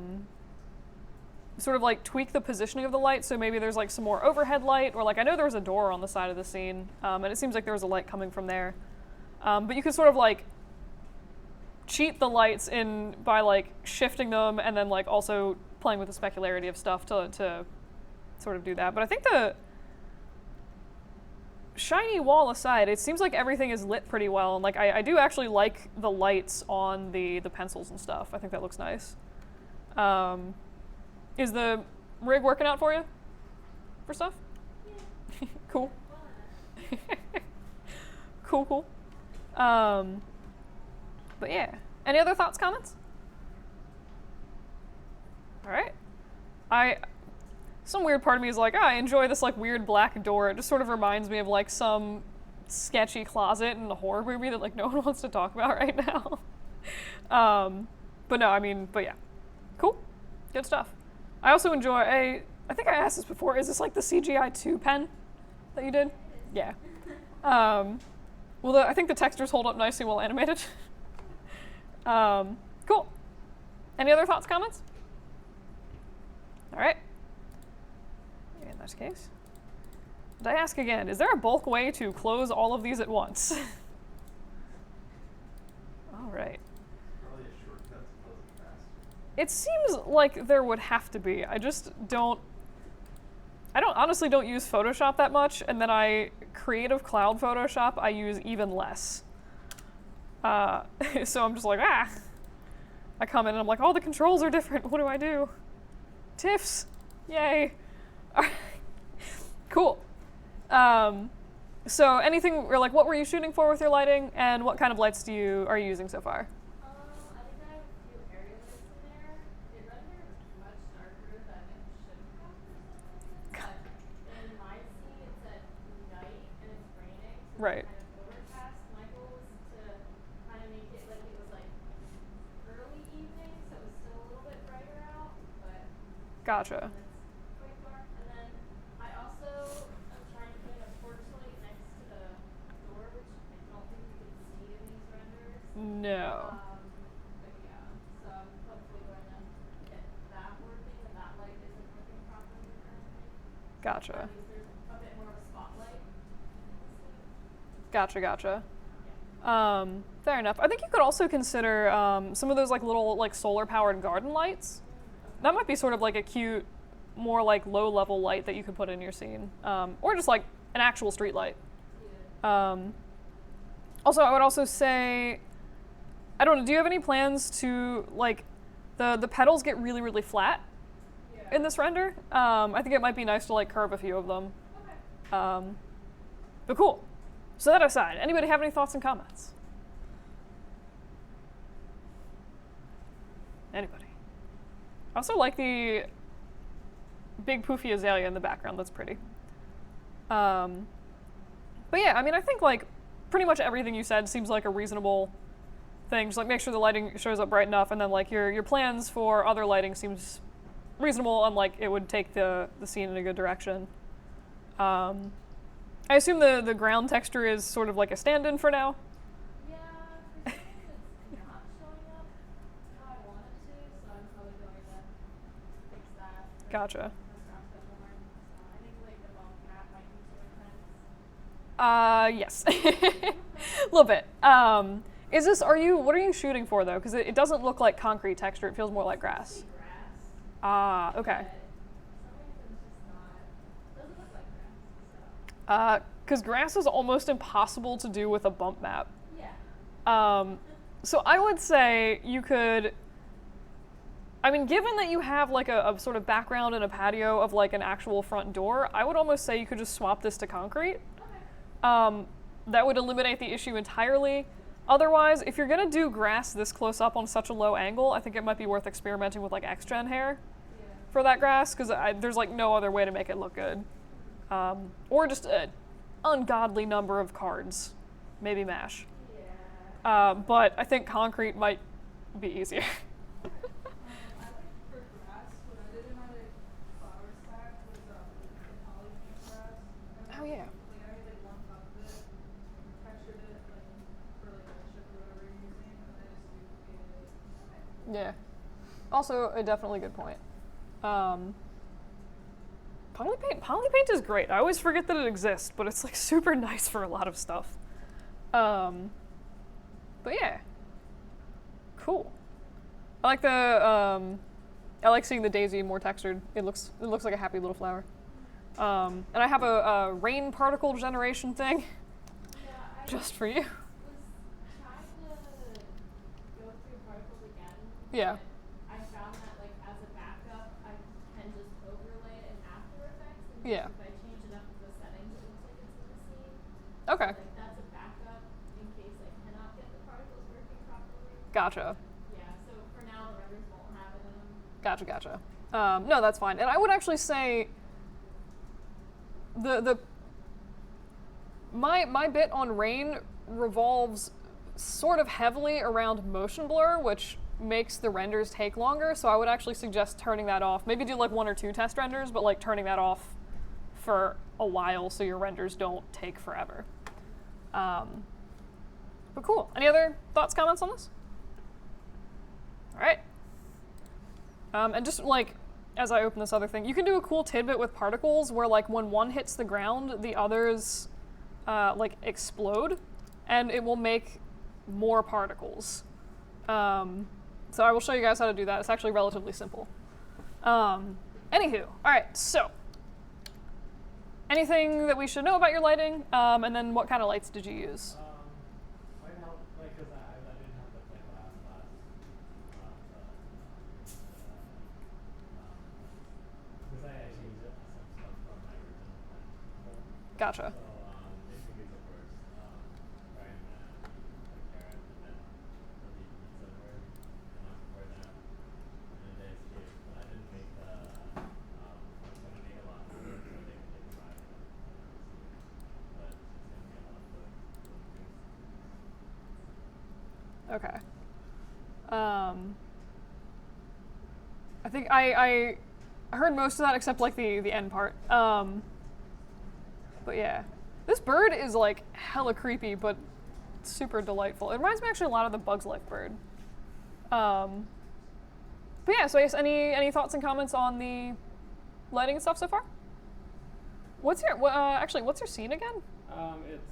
sort of like tweak the positioning of the light, so maybe there's like some more overhead light, or like I know there was a door on the side of the scene, and it seems like there was a light coming from there. But you could sort of like cheat the lights in by like shifting them and then like also playing with the specularity of stuff to sort of do that. But I think the shiny wall aside, it seems like everything is lit pretty well, and like I do actually like the lights on the pencils and stuff. I think that looks nice. Is the rig working out for you for stuff? Yeah. Cool. Cool. But yeah, any other thoughts, comments? All right. Some weird part of me is like, I enjoy this like weird black door. It just sort of reminds me of like some sketchy closet in a horror movie that like no one wants to talk about right now. But no, I mean, but yeah, cool, good stuff. I also enjoy I think I asked this before, is this like the CGI 2 pen that you did? Yeah. Well, I think the textures hold up nicely while animated. Cool. Any other thoughts, comments? All right. In that case, did I ask again, is there a bulk way to close all of these at once? All right. Probably a shortcut to close it faster. It seems like there would have to be. I honestly don't use Photoshop that much, and then Creative Cloud Photoshop I use even less. So I'm just like, I come in and I'm like, oh, the controls are different. What do I do? TIFFs. Yay. All right. Cool. So anything, or like, what were you shooting for with your lighting, and what kind of lights are you using so far? I think I have a few area lights in there. It rendered much darker than it should have for some reason. But in my scene, it said night and it's raining, so Right. it's kind of overcast. My goal was to kind of make it like it was like early evening, so it was still a little bit brighter out, but Gotcha. it's quite dark. And then I also am trying to put in a porch light next to the door, which I don't think you can see in these renders. No. But yeah, so I'm hopefully going to get that working, and that light isn't working properly currently. Gotcha. That means there's a bit more of a spotlight in the scene. Gotcha. Fair enough. I think you could also consider some of those like little like solar powered garden lights. That might be sort of like a cute, more like low level light that you could put in your scene, or just like an actual street light. Yeah. Also, I would also say, I don't know, do you have any plans to like the petals get really really flat Yeah. in this render? I think it might be nice to like curve a few of them. Okay. But cool. So that aside, anybody have any thoughts and comments? Anybody? I also like the big poofy azalea in the background. That's pretty. But yeah, I mean, I think like pretty much everything you said seems like a reasonable thing. Just like make sure the lighting shows up bright enough, and then like your plans for other lighting seems reasonable, and like it would take the scene in a good direction. I assume the ground texture is sort of like a stand-in for now. Yeah, for some reason it's not showing up how I want it to, so I'm probably going to fix that. But Gotcha. mess around with it more. I think like the bone cap might be too intense. Yes. A little bit. What are you shooting for though? Because it doesn't look like concrete texture. It feels more like grass. Grass. Ah, okay. But Because grass is almost impossible to do with a bump map. Yeah. So I would say you could, I mean, given that you have like a sort of background and a patio of like an actual front door, I would almost say you could just swap this to concrete. Okay. That would eliminate the issue entirely. Otherwise, if you're gonna do grass this close up on such a low angle, I think it might be worth experimenting with like X-Gen hair Yeah. for that grass, because there's like no other way to make it look good. Or just an ungodly number of cards, maybe MASH. Yeah. But I think concrete might be easier. I like for grass, what I did in my like flower stack was the polypane grass. Oh, yeah. Like I made like one cup of it, textured it like for like a chip or whatever you're using, and then I just duplicated it. Yeah. Also, a definitely good point. Polypaint is great. I always forget that it exists, but it's like super nice for a lot of stuff. But yeah, cool. I like I like seeing the daisy more textured. It looks like a happy little flower. And I have a rain particle generation thing Yeah, I just for you. was trying to go through particles again. Yeah. but I found that like as a backup, I can just overlay it in After Effects. And Yeah. if I change enough of the settings, it looks like it's in the scene. Okay. Like that's a backup in case I cannot get the particles working properly. Gotcha. Yeah. So for now, the renders won't have it in them. Gotcha. No, that's fine. And I would actually say my bit on rain revolves sort of heavily around motion blur, which makes the renders take longer. So I would actually suggest turning that off. Maybe do like 1 or 2 test renders, but like turning that off for a while so your renders don't take forever. But cool. Any other thoughts, comments on this? All right. And just like, as I open this other thing, you can do a cool tidbit with particles where like when one hits the ground, the others like explode, and it will make more particles. So I will show you guys how to do that. It's actually relatively simple. Anywho, all right, so anything that we should know about your lighting, and then what kind of lights did you use? Right now, like, cause I didn't have the play last, cause I changed some stuff from my original plan. Gotcha. So, basically the first, Brian, like carrot, and then the pizza word, and before that, and then they escaped, but I didn't make the, I was gonna make a lot more, so they could take try it, but it's gonna be a lot of the Okay. I think I heard most of that except like the end part. But yeah, this bird is like hella creepy, but super delightful. It reminds me actually a lot of the Bugs Life bird. But yeah, so I guess any thoughts and comments on the lighting and stuff so far? What's your what's your scene again? It's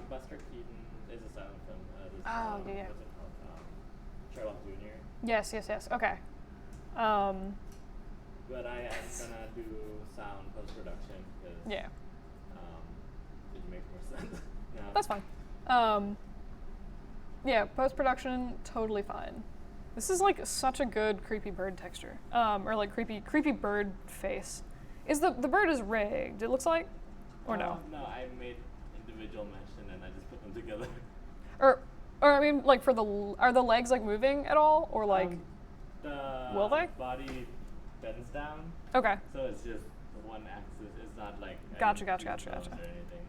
Buster Keaton is a silent film. This, Oh, yeah. What's it called? Sherlock Jr. Yes. Okay. But I am gonna do sound post production because Yeah, it makes more sense. now. that's fine. Yeah, post production totally fine. This is like such a good creepy bird texture, or like creepy bird face. Is the bird is rigged? It looks like, or no? No, I made individual mesh and then I just put them together. Or I mean, like for are the legs like moving at all, or like? The Will they? body bends down, Okay. so it's just the one axis. It's not like I Gotcha. didn't use Gotcha. bones or anything.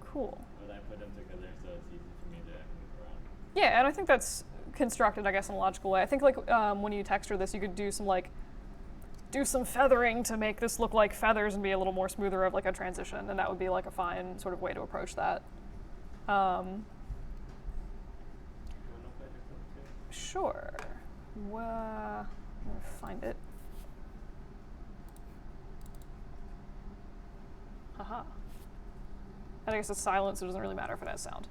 Cool. But I put them together so it's easy for me to move around. Yeah, and I think that's constructed, I guess, in a logical way. I think like when you texture this, you could do some feathering to make this look like feathers and be a little more smoother of like a transition, and that would be like a fine sort of way to approach that. You wanna play this one too? Sure. I'm gonna find it. Haha. I guess it's silent, so it doesn't really matter if it has sound.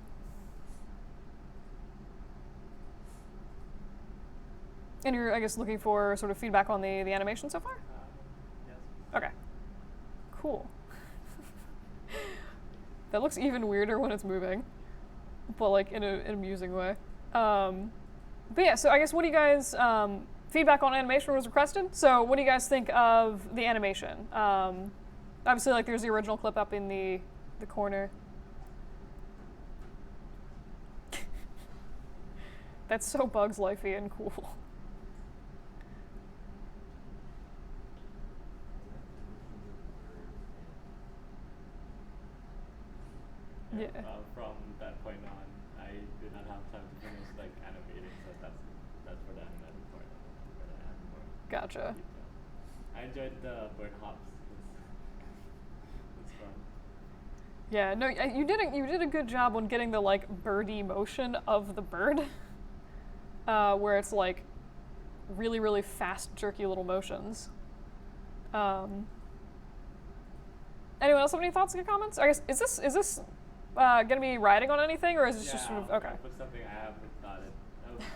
And you're, I guess, looking for sort of feedback on the animation so far? Yes. Okay. Cool. That looks even weirder when it's moving, but like in an amusing way. But yeah, so I guess what do you guys, feedback on animation was requested. So what do you guys think of the animation? Obviously, like there's the original clip up in the corner. That's so Bugs Lifey and cool. Yeah. From that point on, I did not have time to finish like animating, so that's for the animated part. For the animated part. Gotcha. I enjoyed the bird hops. It's fun. Yeah, no, you did a good job on getting the like birdie motion of the bird, where it's like really really fast jerky little motions. Anyone else have any thoughts or comments? I guess is this gonna be riding on anything, or is it just sort of okay? Put something I haven't thought it.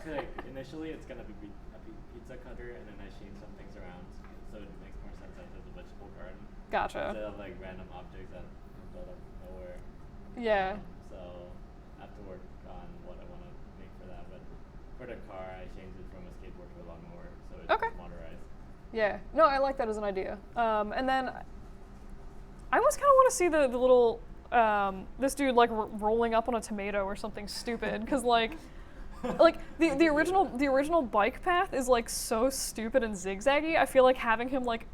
Like initially, it's gonna be a pizza cutter, and then I change some things around, so it makes more sense as a vegetable garden. Gotcha. Instead of like random objects that come out of nowhere. Yeah. So I have to work on what I want to make for that. But for the car, I changed it from a skateboard to a lawnmower, so it's Okay. motorized. Yeah. No, I like that as an idea. And then I always kind of want to see the little this dude like rolling up on a tomato or something stupid, because like the original bike path is like so stupid and zigzaggy. I feel like having him like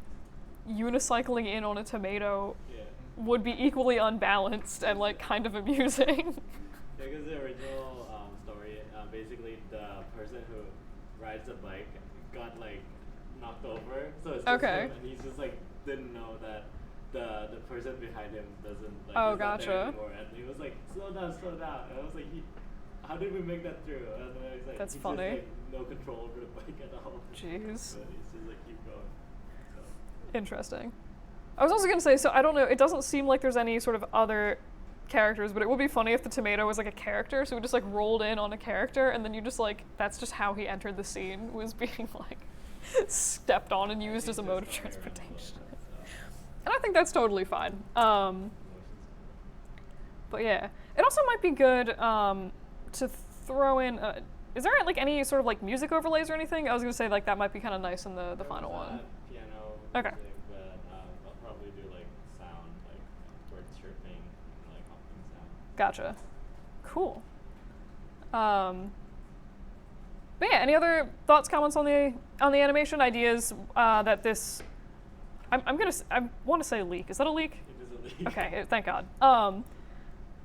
unicycling in on a tomato would be equally unbalanced and like kind of amusing. Yeah, because the original story, basically the person who rides the bike got like knocked over, so it's just Okay. him, and he's just like didn't know that the person behind him doesn't like. Oh, is not there gotcha. anymore, and he was like, slow down, and I was like, how did we make that through? And then he's like, That's he's funny. Just, like, no control over the bike at all. Jeez. But he's just like keep going. So. Interesting. I was also gonna say, so I don't know, it doesn't seem like there's any sort of other characters, but it would be funny if the tomato was like a character, so it just like rolled in on a character, and then you just like, that's just how he entered the scene, was being like stepped on and used as a mode of transportation. And I think that's totally fine. But yeah, it also might be good to throw in, is there like any sort of like music overlays or anything? I was gonna say like that might be kind of nice in the final one. Piano. Okay. Music, but I'll probably do like sound, like birds chirping, like hopping sound. Gotcha. Cool. But yeah, any other thoughts, comments on the animation ideas that this? I want to say leak. Is that a leak? It is a leak. Okay, thank God.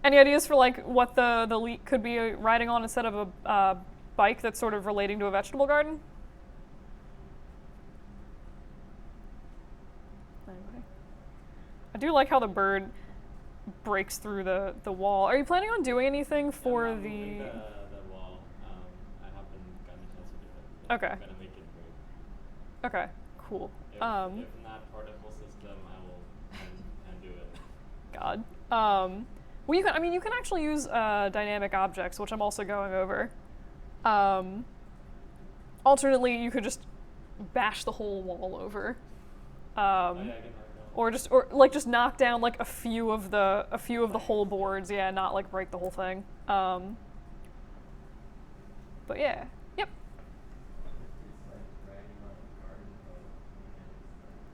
Any ideas for like what the leak could be riding on instead of a bike that's sort of relating to a vegetable garden? Anybody? I do like how the bird breaks through the wall. Are you planning on doing anything for I'm the? moving the wall. I haven't gotten a chance to do it. But Okay. I'm gonna make it break. Okay, cool. If not particle system, I will and do it. God. Well, you can actually use dynamic objects, which I'm also going over. Alternately, you could just bash the whole wall over, I can knock down. or just knock down like a few of the whole boards. Yeah, not like break the whole thing. But yeah, yep. It's like riding on a garden hose, and it's like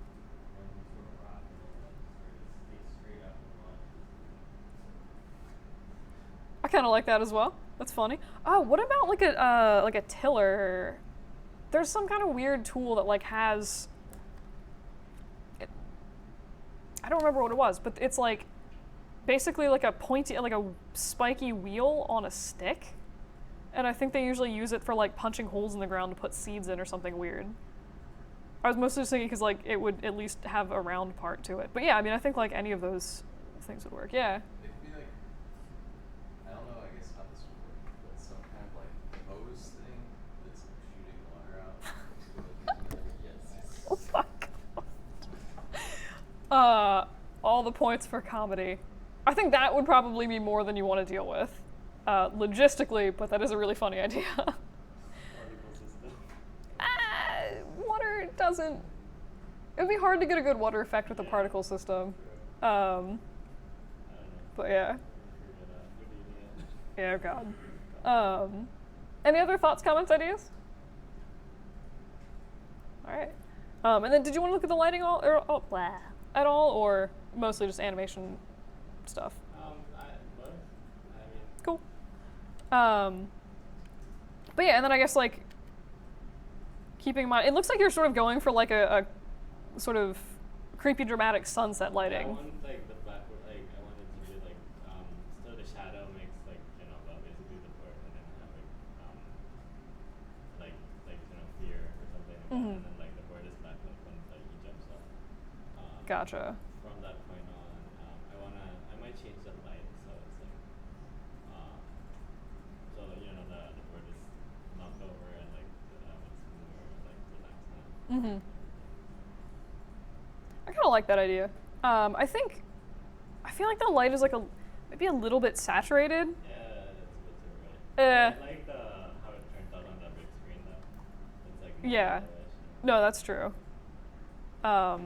one sort of rock, and then it stays straight up and launches. I kind of like that as well. That's funny. Oh, what about like a tiller? There's some kind of weird tool that like has. I don't remember what it was, but it's like basically like a pointy, like a spiky wheel on a stick, and I think they usually use it for like punching holes in the ground to put seeds in or something weird. I was mostly just thinking because like it would at least have a round part to it. But yeah, I mean I think like any of those things would work. Yeah. It'd be like, I don't know, I guess how this would work, but some kind of like hose thing that's shooting water out. Yes. Oh my God. All the points for comedy. I think that would probably be more than you want to deal with, logistically, but that is a really funny idea. Particle system. Water doesn't. It would be hard to get a good water effect with a particle system. I don't know. But yeah. Figure it out. Good Yeah, idiot. God. Any other thoughts, comments, ideas? All right. And then, did you want to look at the lighting at all, or mostly just animation stuff? Both. I mean, Cool. But yeah, and then I guess like keeping in mind, it looks like you're sort of going for like a sort of creepy, dramatic sunset I lighting. want like the black, like I wanted to do like so the shadow makes like basically the bird, and then have like fear or something like that, and then like the bird is black like when like he jumps up. Gotcha. From that point on, I might change the light so it's like so the bird is knocked over and like it's more like relaxed now. I kind of like that idea. I feel like the light is like maybe a little bit saturated. Yeah, that's a bit too right. I like how it turns out on that big screen though. It's like more Yeah. yellowish. No, that's true. I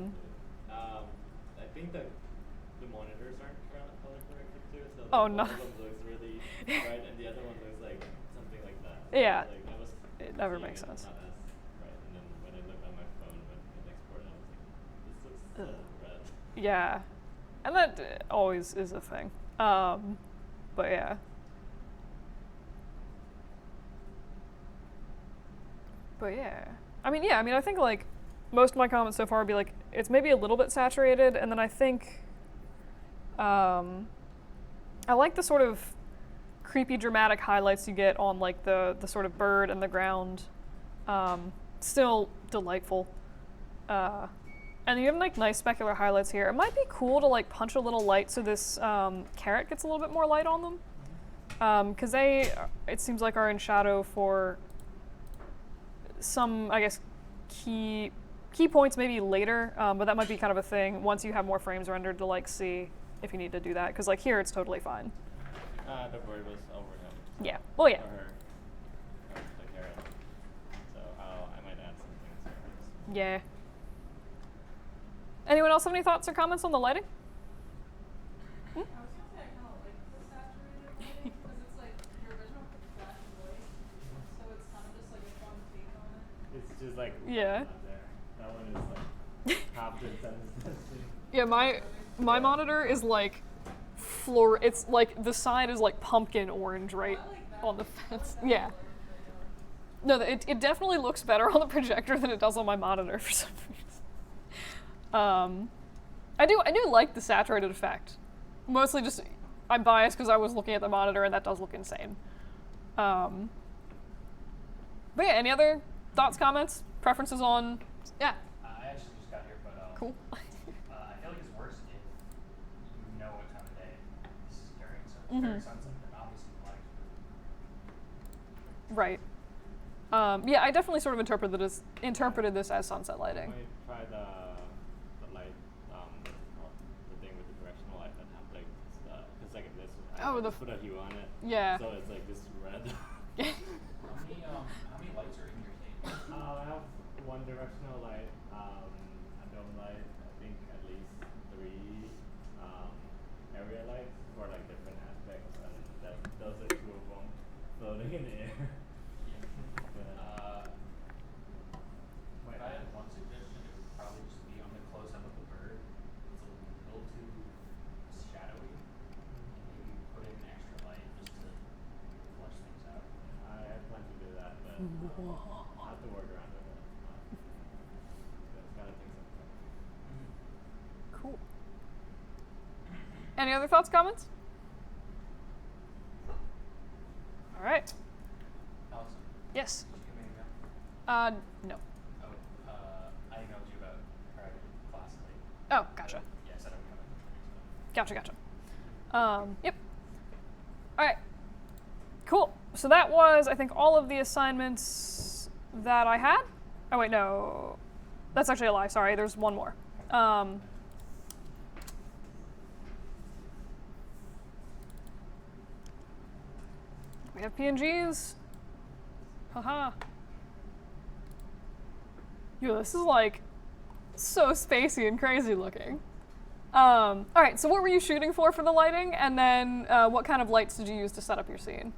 think the monitors aren't color corrected too, so like Oh, one no. of them looks really bright and the other one looks like something like that. Yeah. Like I was It never seeing makes it sense. not as bright, and then when I looked on my phone when it exported, I was like, this looks so red. Yeah, and that always is a thing. But yeah. But yeah, I mean, I think like most of my comments so far would be like it's maybe a little bit saturated, and then I think I like the sort of creepy, dramatic highlights you get on like the sort of bird and the ground. Still delightful. And you have like nice specular highlights here. It might be cool to like punch a little light so this carrot gets a little bit more light on them, because it seems like are in shadow for some, I guess, key points maybe later, but that might be kind of a thing once you have more frames rendered to like see if you need to do that, because like here it's totally fine. The bird was over him. Yeah. Well, yeah. Or her. Or the carrot. So I might add some things here. Yeah. Anyone else have any thoughts or comments on the lighting? I was gonna say I kind of like the saturated lighting because it's like your original black and white, so it's kind of just like a fun take on it. It's just like Yeah. not there. That one is like half the intensity. Yeah, my monitor is like it's like the side is like pumpkin orange right I like that. on the I like fence. that Yeah. color No, right it definitely looks better on the projector than it does on my monitor for some reason. I do like the saturated effect. Mostly just I'm biased because I was looking at the monitor and that does look insane. But yeah, any other thoughts, comments, preferences on? Yeah. I actually just got here, but Cool. I feel like it's worse if you know what time of day this is during. So if it's during sunset, then obviously the light is Right. Yeah, I definitely sort of interpreted this as sunset I lighting. might try the light, the thing with the directional light that have like because like this. Oh, I the just put a hue on it. Yeah. So it's like this red. How many lights are in your case? I have one directional light, a dome light, I think at least 3 area lights for like different aspects, and those are 2 of them floating in the air. If I had one suggestion, it would probably just be on the close up of the bird. It's a little too shadowy. And maybe put in an extra light just to flush things out. I plan to do that, but I have to work around it. It's gotta take some time. Cool. Any other thoughts, comments? All right. Allison, Yes. did you give me an email? No. Oh, I emailed you about private class late. Oh, gotcha. Yeah, I said I would come in 2 weeks. Gotcha. Yep. All right. Cool. So that was, I think, all of the assignments that I had. Oh, wait, no. That's actually a lie. Sorry, there's one more. We have PNGs. Haha. Yo, this is like so spacey and crazy looking. All right, so what were you shooting for the lighting, and then what kind of lights did you use to set up your scene?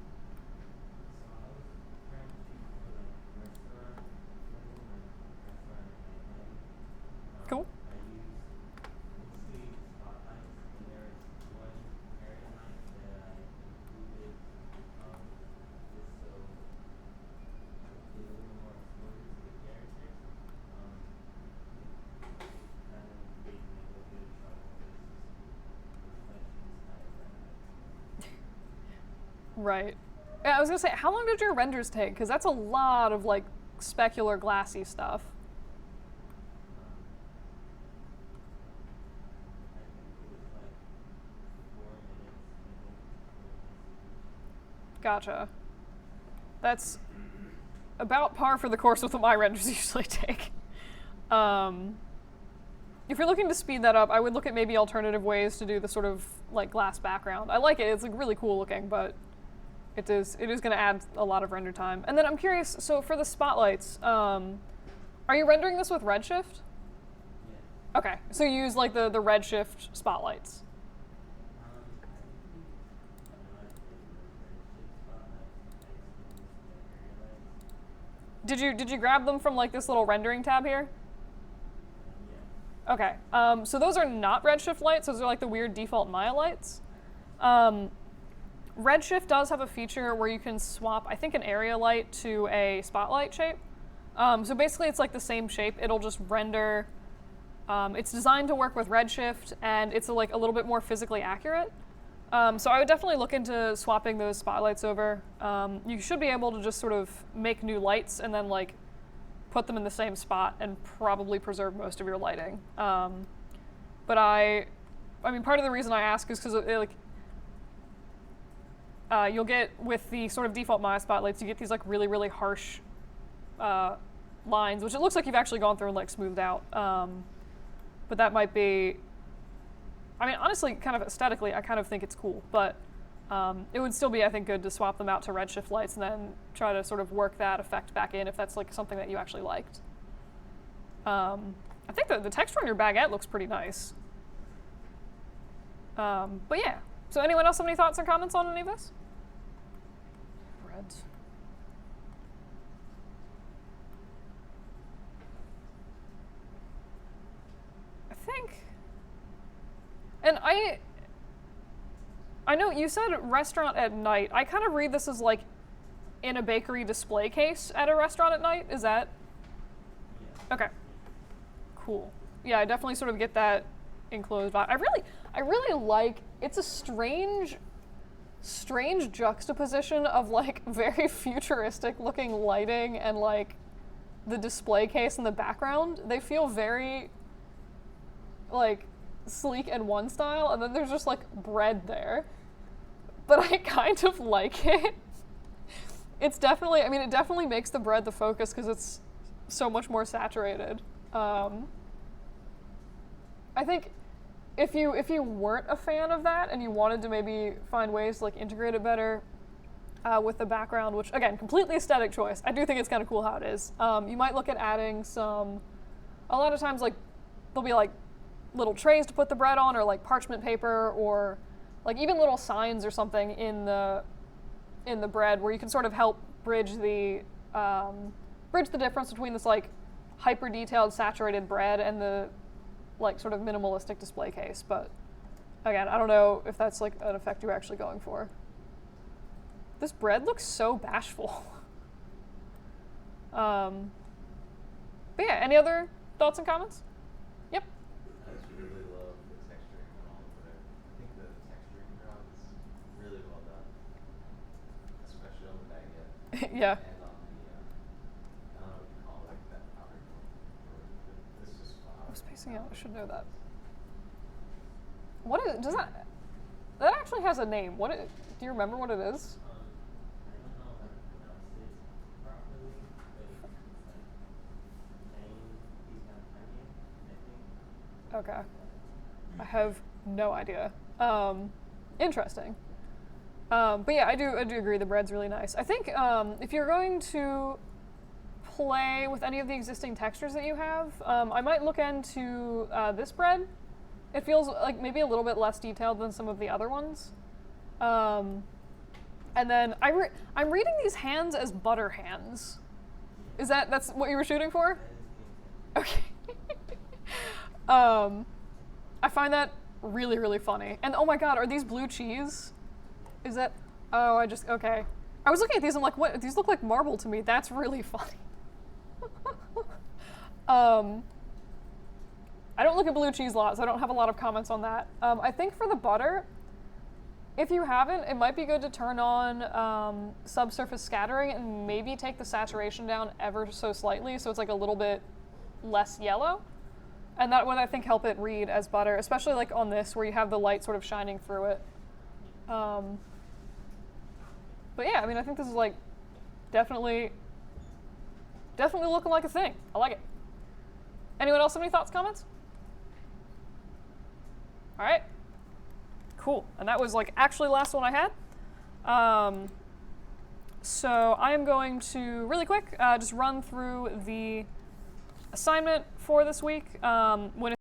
Cool. Right. Yeah, I was gonna say, how long did your renders take? Because that's a lot of like specular glassy stuff. Gotcha. That's about par for the course with what my renders usually take. If you're looking to speed that up, I would look at maybe alternative ways to do the sort of like glass background. I like it; it's like really cool looking, but it is going to add a lot of render time. And then I'm curious. So for the spotlights, are you rendering this with Redshift? Yeah. Okay, so you use like the Redshift spotlights. Did you grab them from like this little rendering tab here? Okay, so those are not Redshift lights. Those are like the weird default Maya lights. Redshift does have a feature where you can swap, I think, an area light to a spotlight shape. So basically, it's like the same shape. It'll just render. It's designed to work with Redshift, and it's like a little bit more physically accurate. So I would definitely look into swapping those spotlights over. You should be able to just sort of make new lights and then like put them in the same spot and probably preserve most of your lighting. But I mean, part of the reason I ask is because you'll get with the sort of default Maya spotlights, you get these like really, really harsh lines, which it looks like you've actually gone through and like smoothed out. But that might be, I mean, honestly, kind of aesthetically, I kind of think it's cool, but it would still be, I think, good to swap them out to Redshift lights and then try to sort of work that effect back in if that's like something that you actually liked. I think the texture on your baguette looks pretty nice. But yeah, so anyone else have any thoughts or comments on any of this? Reds. I think, and I know you said restaurant at night. I kind of read this as like in a bakery display case at a restaurant at night. Is that? Yeah. Okay. Cool. Yeah, I definitely sort of get that enclosed vibe. I really like, it's a strange juxtaposition of like very futuristic looking lighting and like the display case in the background. They feel very like sleek in one style, and then there's just like bread there. But I kind of like it. It's definitely, I mean, it definitely makes the bread the focus because it's so much more saturated. I think if you weren't a fan of that and you wanted to maybe find ways to like integrate it better with the background, which again, completely aesthetic choice. I do think it's kind of cool how it is. You might look at adding some, a lot of times like there'll be like little trays to put the bread on, or like parchment paper, or like even little signs or something in the bread where you can sort of help bridge the difference between this like hyper detailed saturated bread and the like sort of minimalistic display case. But again, I don't know if that's like an effect you're actually going for. This bread looks so bashful. But yeah, any other thoughts and comments? Yep. I just really love the texturing and all of it. I think the texturing job is really well done, especially on the baguette. Yeah. And on the, I don't know what you call like that powder coat. This is I was spacing out. I should know that. What is? Does that? That actually has a name. What? Do you remember what it is? I don't know how to pronounce it properly, but it's like I think. Okay. I have no idea. Interesting. But yeah, I do agree. The bread's really nice. I think if you're going to play with any of the existing textures that you have, I might look into this bread. It feels like maybe a little bit less detailed than some of the other ones. And then I'm reading these hands as butter hands. That's what you were shooting for? Okay. I find that really, really funny. And oh my god, are these blue cheese? Is that? Oh, okay. I was looking at these, I'm like, what? These look like marble to me. That's really funny. I don't look at blue cheese lots, so I don't have a lot of comments on that. I think for the butter, if you haven't, it might be good to turn on subsurface scattering and maybe take the saturation down ever so slightly so it's like a little bit less yellow. And that would, I think, help it read as butter, especially like on this where you have the light sort of shining through it. But yeah, I mean, I think this is like definitely looking like a thing. I like it. Anyone else have any thoughts, comments? All right. Cool. And that was like actually the last one I had. So I am going to really quick just run through the assignment for this week. When